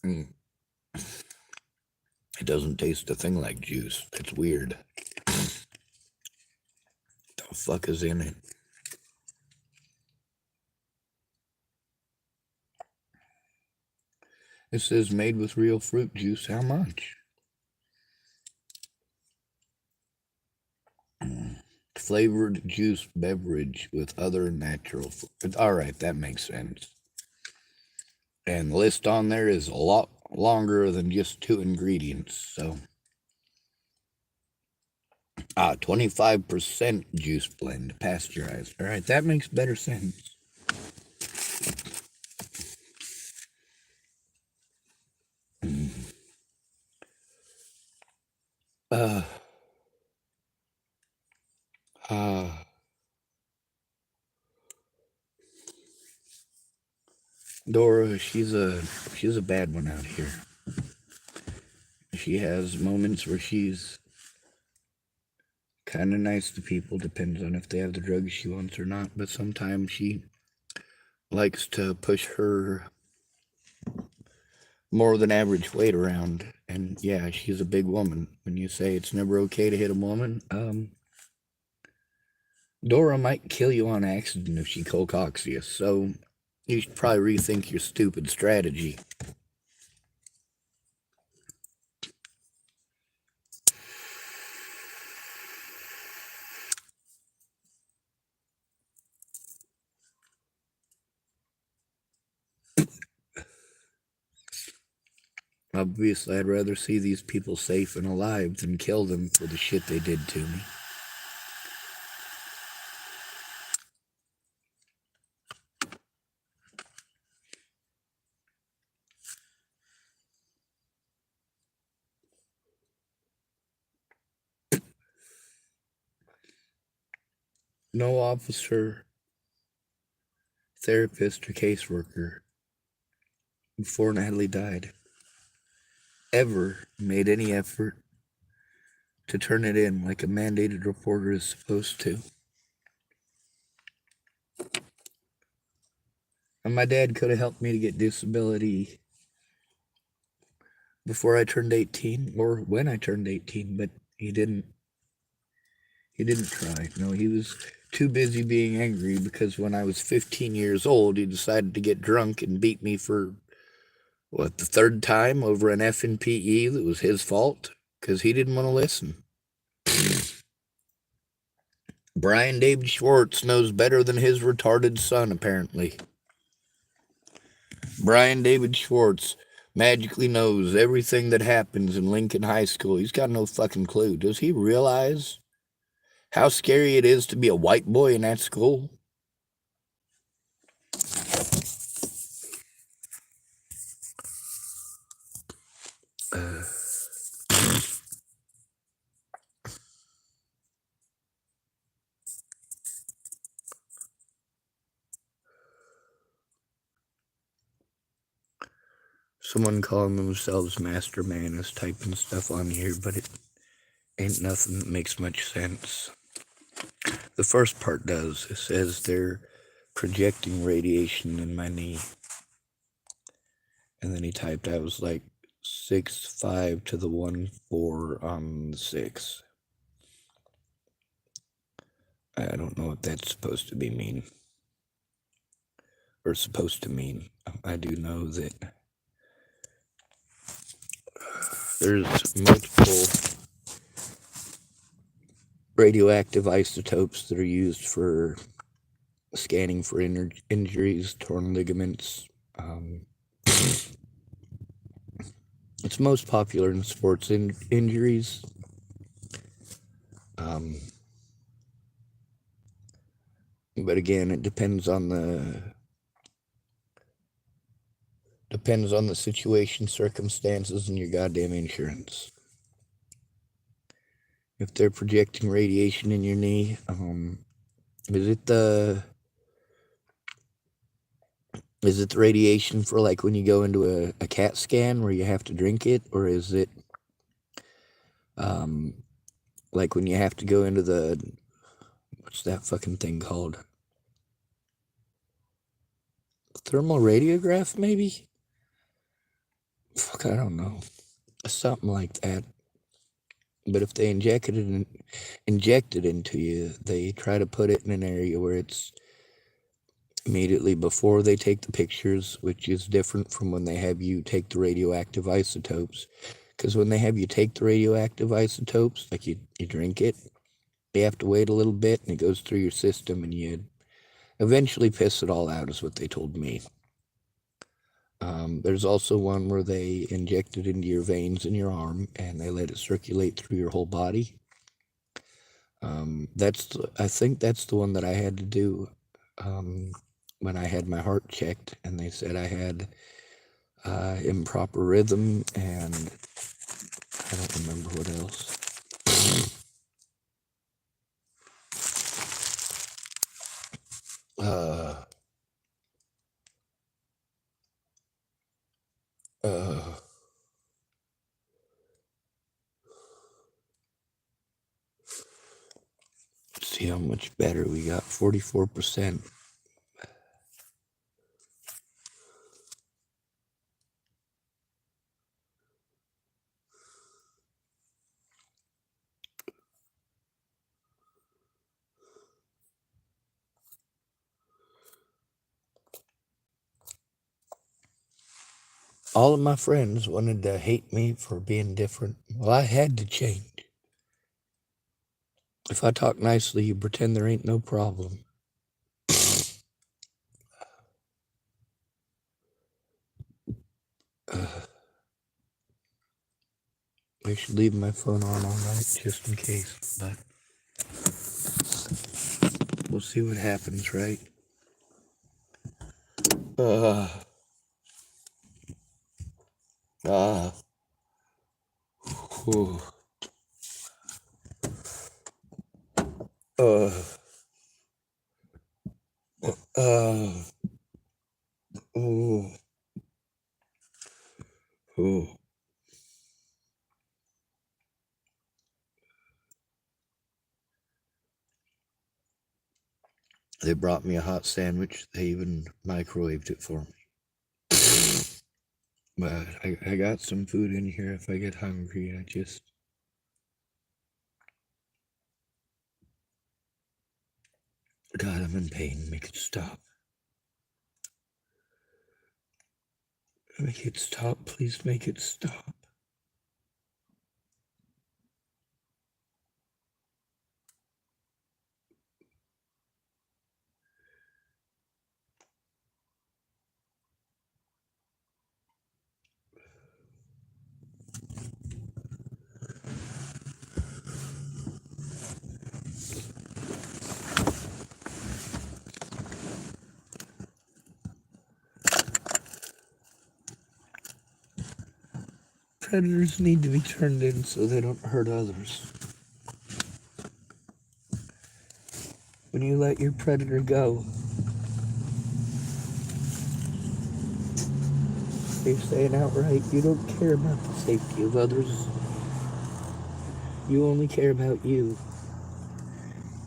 It doesn't taste a thing like juice. It's weird. The fuck is in it? It says made with real fruit juice. How much? Flavored juice beverage with other natural fruit. All right, that makes sense. And the list on there is a lot longer than just 2 ingredients. So, 25% juice blend, pasteurized. All right, that makes better sense. Uh, uh, Dora, she's a bad one out here. She has moments where she's kind of nice to people, depends on if they have the drugs she wants or not, but sometimes she likes to push her more than average weight around. And yeah, she's a big woman. When you say it's never okay to hit a woman, Dora might kill you on accident if she concocts you, so you should probably rethink your stupid strategy. Obviously, I'd rather see these people safe and alive than kill them for the shit they did to me. No officer, therapist, or caseworker before Natalie died ever made any effort to turn it in like a mandated reporter is supposed to. And my dad could have helped me to get disability before I turned 18 or when I turned 18, but he didn't try. No, he was too busy being angry because when I was 15 years old, he decided to get drunk and beat me for, what, the 3rd time over an effing PE that was his fault because he didn't want to listen. Brian David Schwartz knows better than his retarded son, apparently. Brian David Schwartz magically knows everything that happens in Lincoln High School. He's got no fucking clue. Does he realize how scary it is to be a white boy in that school? Someone calling themselves Master Man is typing stuff on here, but it ain't nothing that makes much sense. The first part does. It says they're projecting radiation in my knee. And then he typed, I was like 6'5" to the 1'4" on the 6. I don't know what that's supposed to be mean. Or supposed to mean. I do know that there's multiple radioactive isotopes that are used for scanning for injuries, torn ligaments. It's most popular in sports injuries. But again, it depends on the situation, circumstances, and your goddamn insurance. If they're projecting radiation in your knee, is it the Is it the radiation for like when you go into a CAT scan where you have to drink it, or is it um like when you have to go into the what's that fucking thing called? Thermal radiograph, maybe? Fuck, I don't know. Something like that. But if they inject it into you, they try to put it in an area where it's immediately before they take the pictures, which is different from when they have you take the radioactive isotopes. Because when they have you take the radioactive isotopes, like you drink it, you have to wait a little bit and it goes through your system and you eventually piss it all out, is what they told me. There's also one where they inject it into your veins in your arm and they let it circulate through your whole body. I think that's the one that I had to do when I had my heart checked, and they said I had improper rhythm, and I don't remember what else. Uh, uh, let's see how much better we got. 44%. All of my friends wanted to hate me for being different. Well, I had to change. If I talk nicely, you pretend there ain't no problem. I should leave my phone on all night just in case, but we'll see what happens, right? Uh, uh, whew, uh, uh, ooh, ooh. They brought me a hot sandwich. They even microwaved it for me. But I got some food in here if I get hungry. God, I'm in pain. Make it stop. Make it stop. Please make it stop. Predators need to be turned in so they don't hurt others. When you let your predator go, they're saying outright, you don't care about the safety of others. You only care about you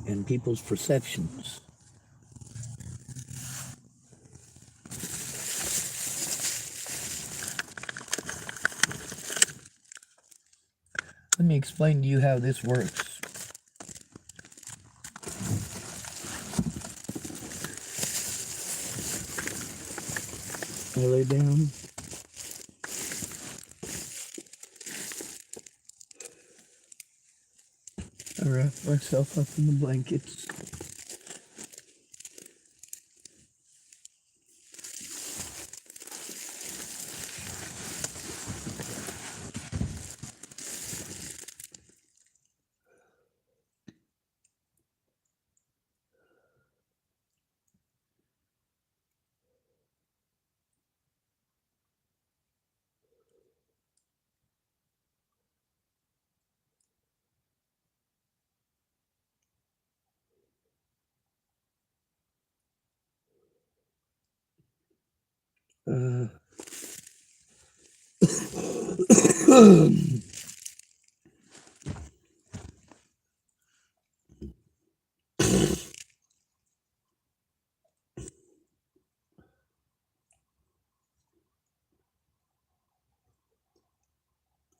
and people's perceptions. Let me explain to you how this works. I lay down. I wrap myself up in the blankets.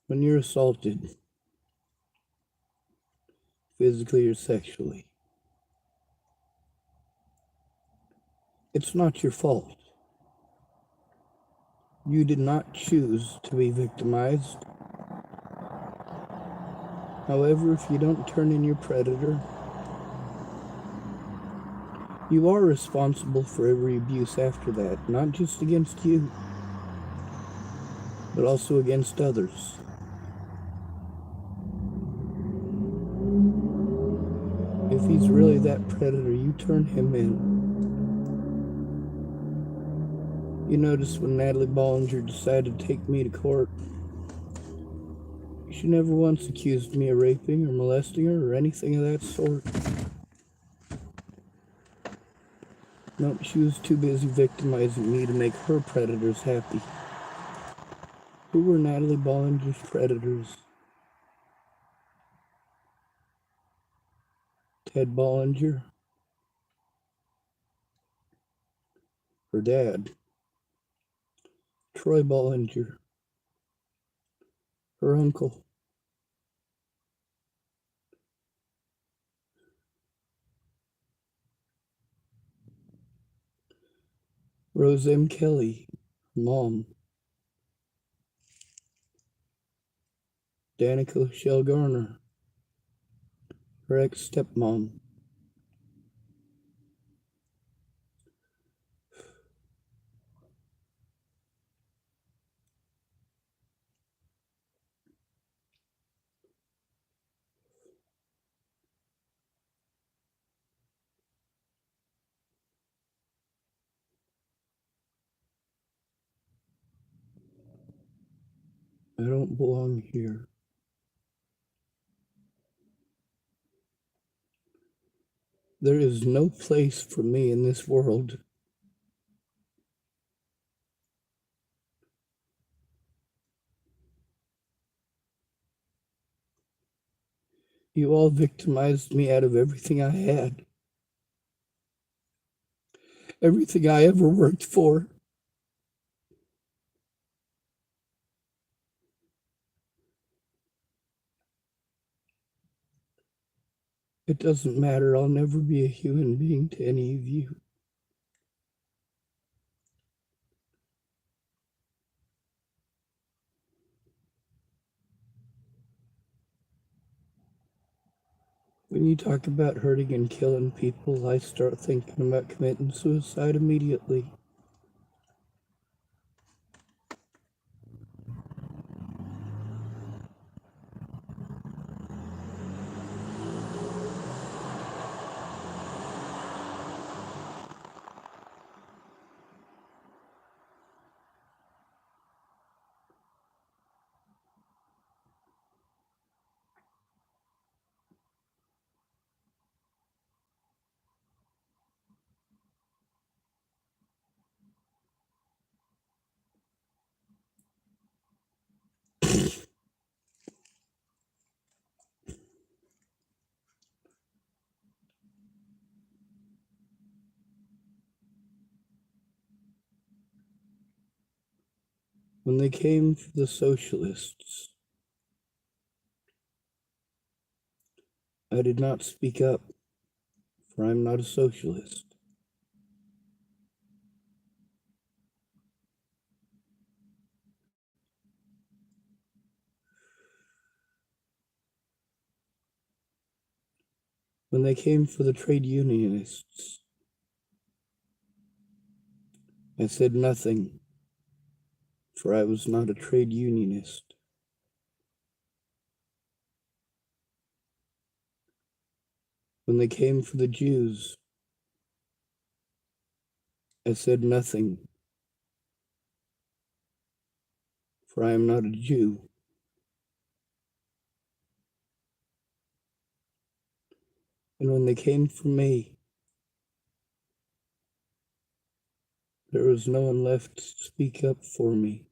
When you're assaulted, physically or sexually, it's not your fault. You did not choose to be victimized. However, if you don't turn in your predator, you are responsible for every abuse after that, not just against you, but also against others. If he's really that predator, you turn him in. You notice when Natalie Bollinger decided to take me to court, she never once accused me of raping or molesting her or anything of that sort. Nope, she was too busy victimizing me to make her predators happy. Who were Natalie Bollinger's predators? Ted Bollinger, her dad, Troy Bollinger, her uncle, Rose M. Kelly, her mom, Danica Shell Garner, her ex-stepmom. I don't belong here. There is no place for me in this world. You all victimized me out of everything I had. Everything I ever worked for. It doesn't matter. I'll never be a human being to any of you. When you talk about hurting and killing people, I start thinking about committing suicide immediately. When they came for the socialists, I did not speak up, for I'm not a socialist. When they came for the trade unionists, I said nothing, for I was not a trade unionist. When they came for the Jews, I said nothing, for I am not a Jew. And when they came for me, there was no one left to speak up for me.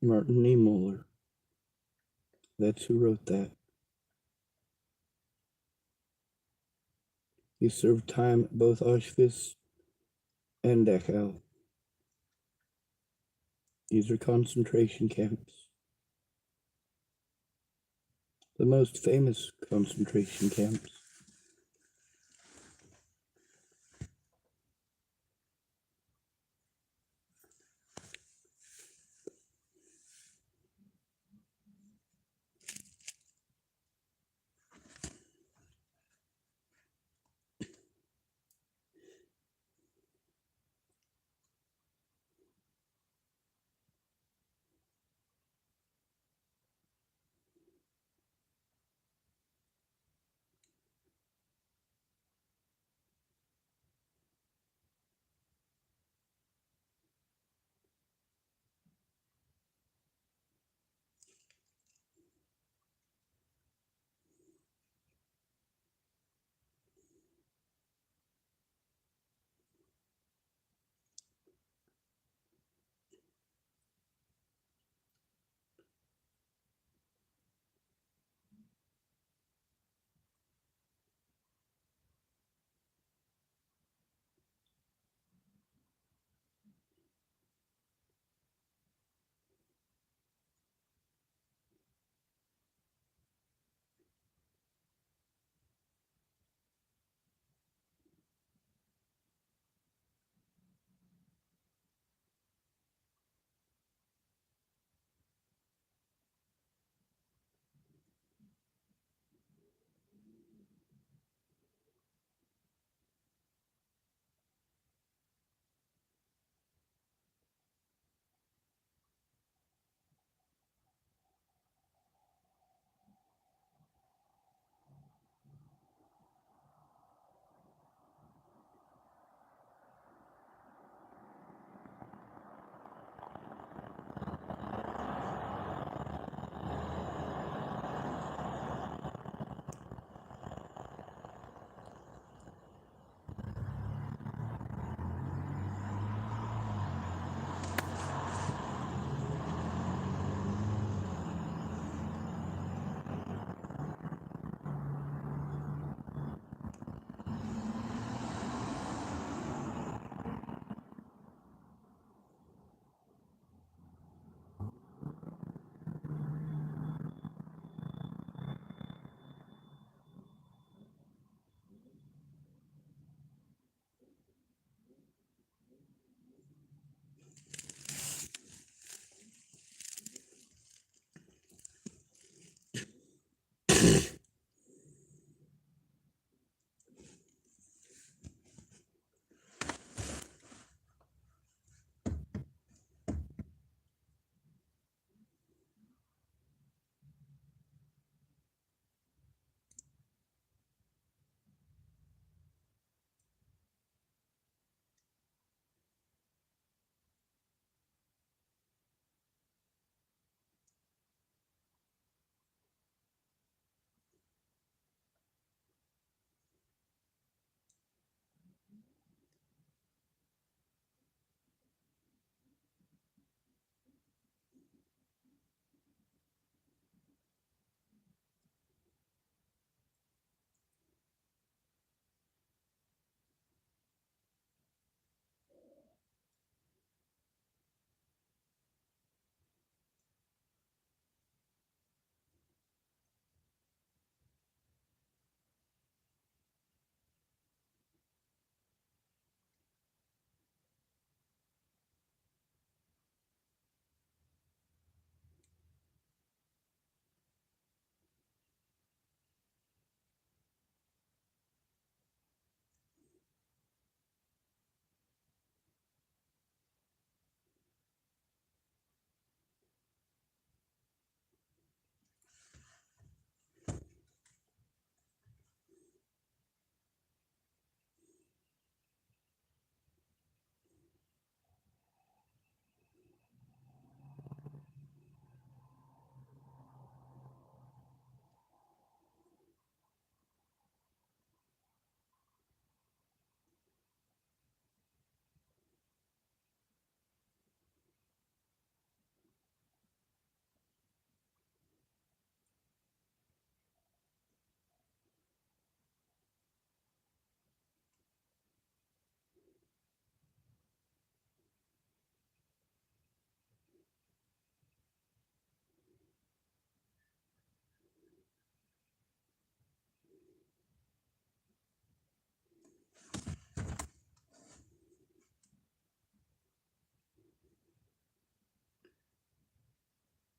Martin Niemöller. That's who wrote that. He served time at both Auschwitz and Dachau. These are concentration camps. The most famous concentration camps.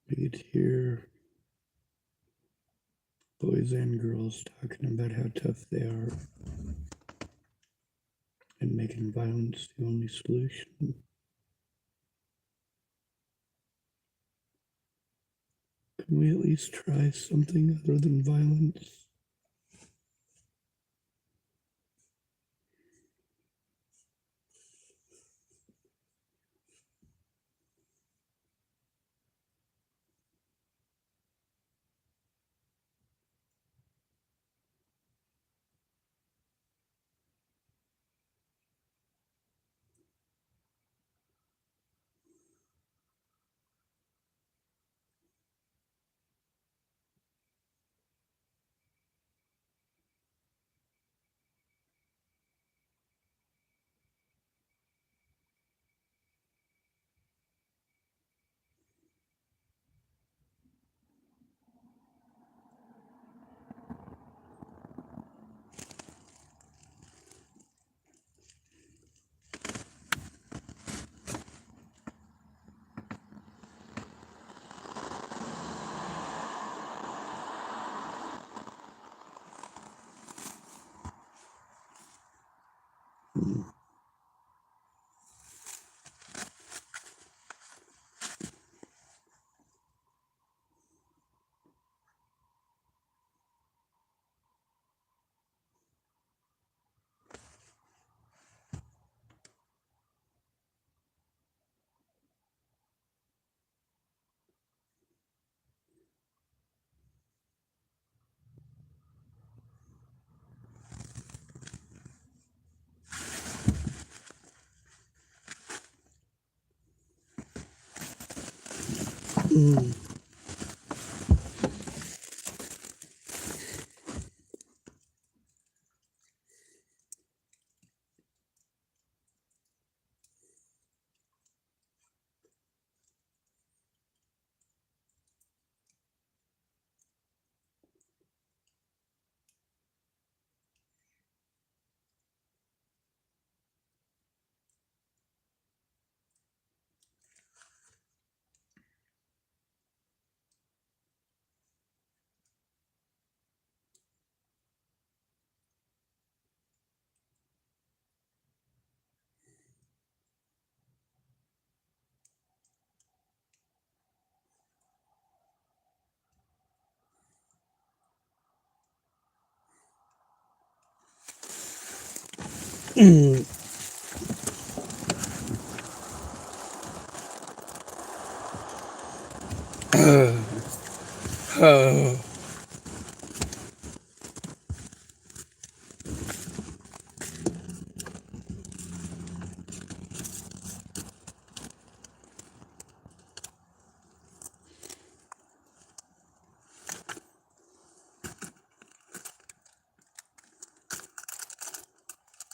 You could hear boys and girls talking about how tough they are and making violence the only solution. Can we at least try something other than violence?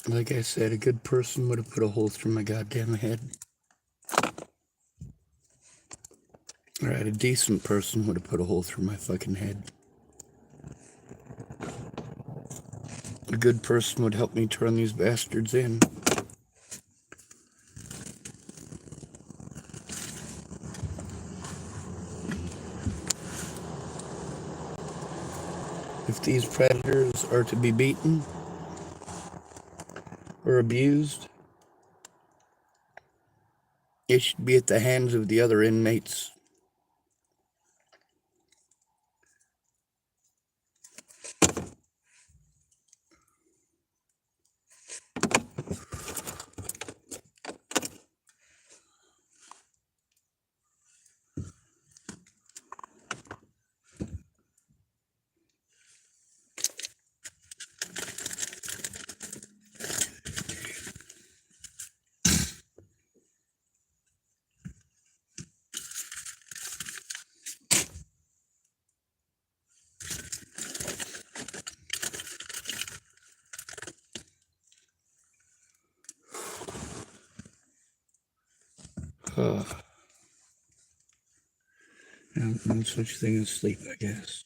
Like I said, a good person would have put a hole through my goddamn head. Alright, a decent person would have put a hole through my fucking head. A good person would help me turn these bastards in. If these predators are to be beaten or abused, it should be at the hands of the other inmates. Uh, no such thing as sleep, I guess.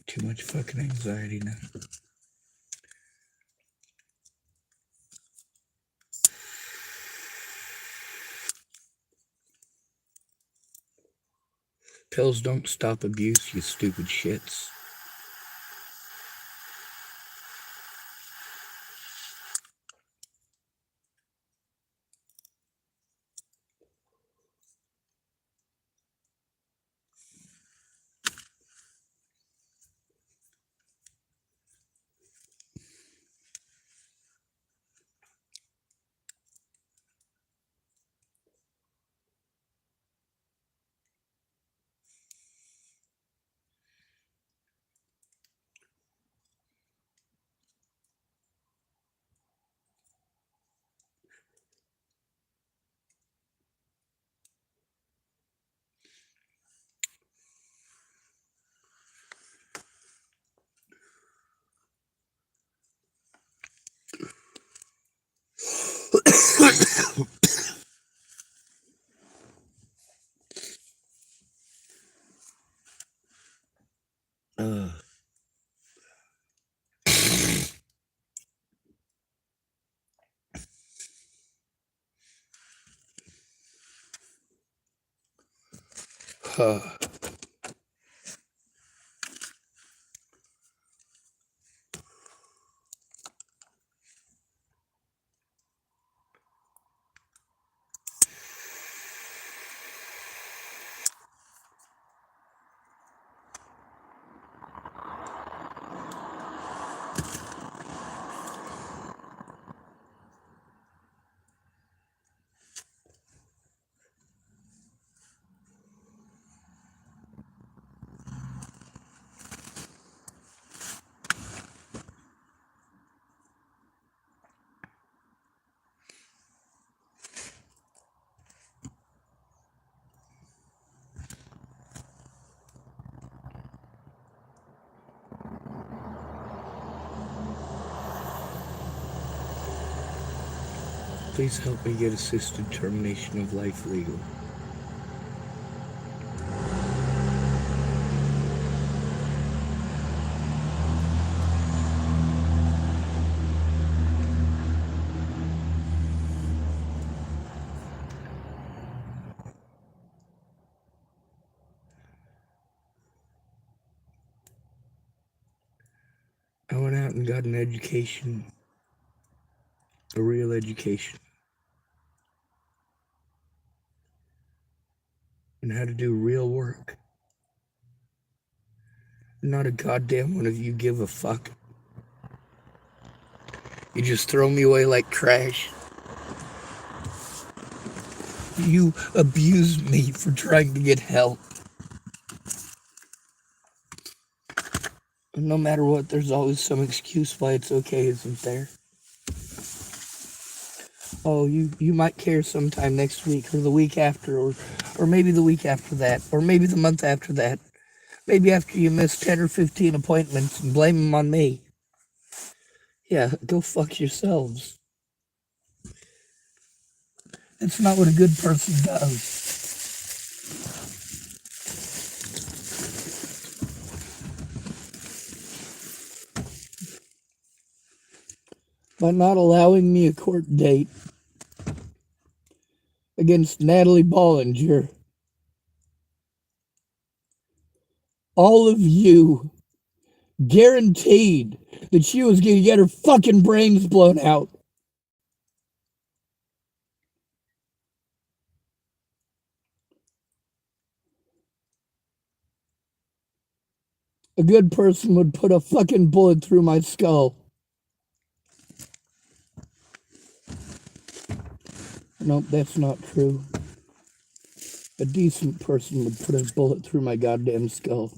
Too much fucking anxiety now. Pills don't stop abuse, you stupid shits. uh. Huh. Please help me get assisted termination of life legal. I went out and got an education, a real education, and how to do real work. Not a goddamn one of you give a fuck. You just throw me away like trash. You abuse me for trying to get help. And no matter what, there's always some excuse why it's okay, isn't there? Oh, you might care sometime next week or the week after or maybe the week after that or maybe the month after that. Maybe after you miss 10 or 15 appointments and blame them on me. Yeah, go fuck yourselves. That's not what a good person does. By not allowing me a court date against Natalie Bollinger, all of you guaranteed that she was going to get her fucking brains blown out. A good person would put a fucking bullet through my skull. Nope, that's not true. A decent person would put a bullet through my goddamn skull.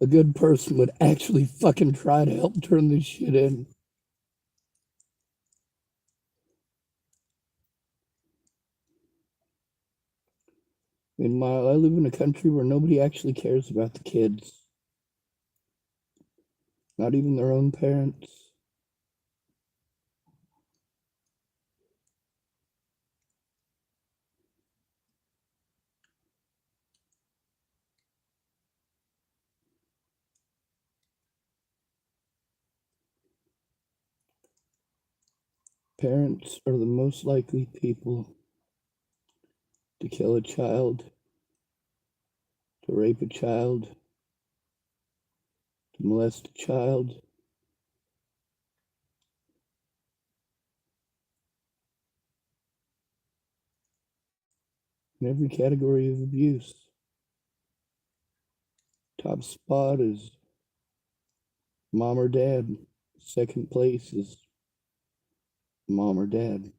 A good person would actually fucking try to help turn this shit in. Meanwhile, I live in a country where nobody actually cares about the kids. Not even their own parents. Parents are the most likely people to kill a child, to rape a child, to molest a child. In every category of abuse. Top spot is mom or dad. Second place is mom or dad.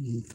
Mhm.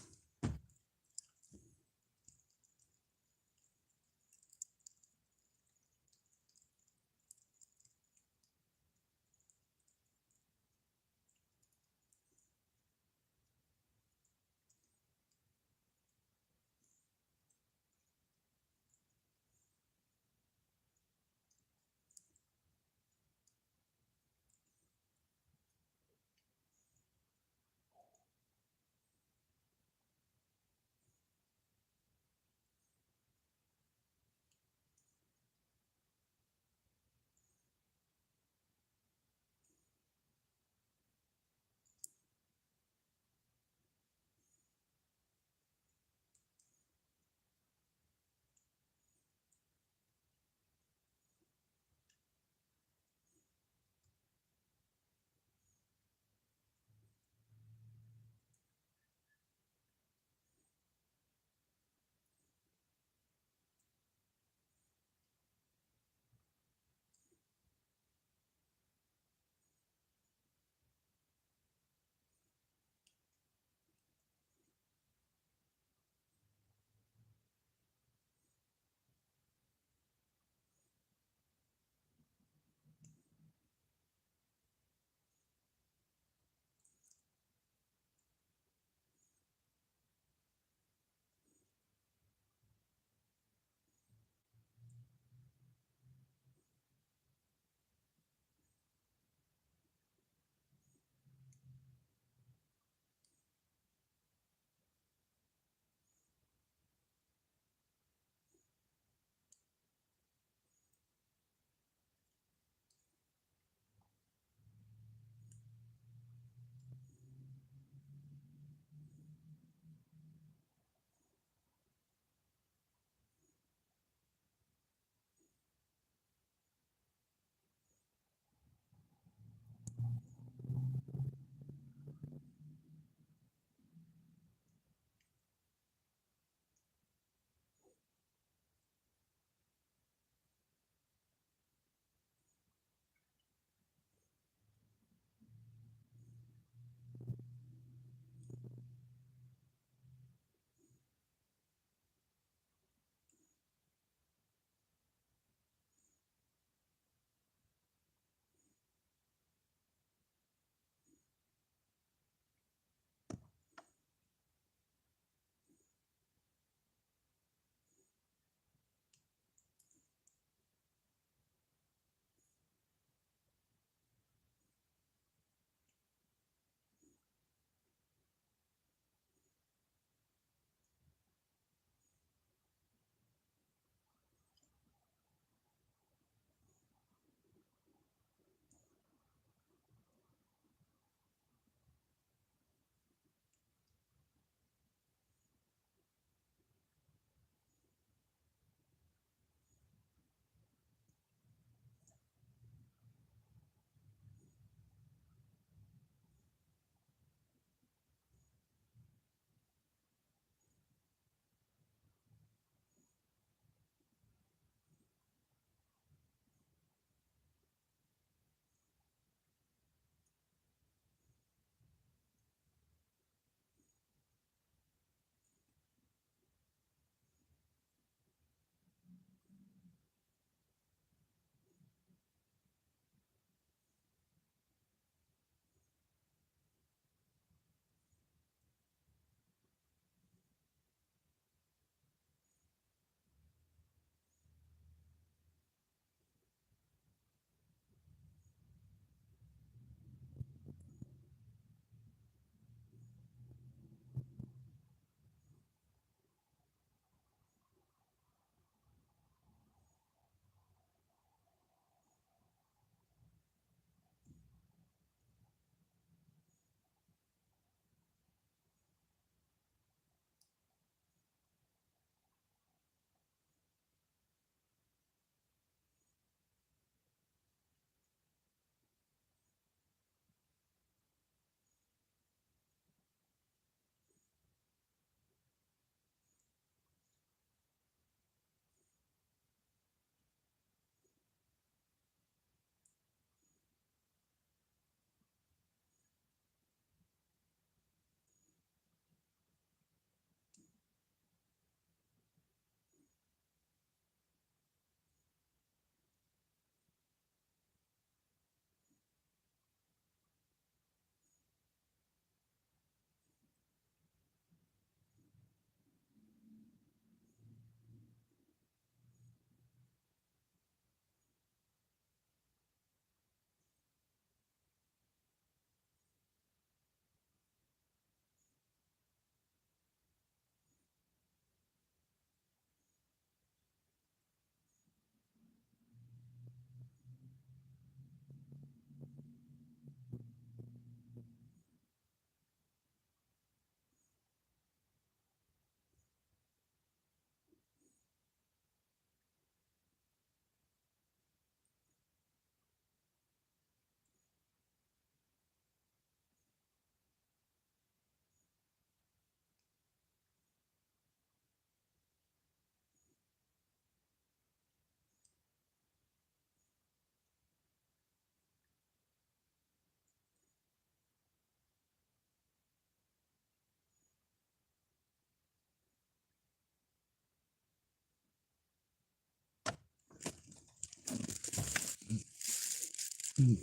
Mm.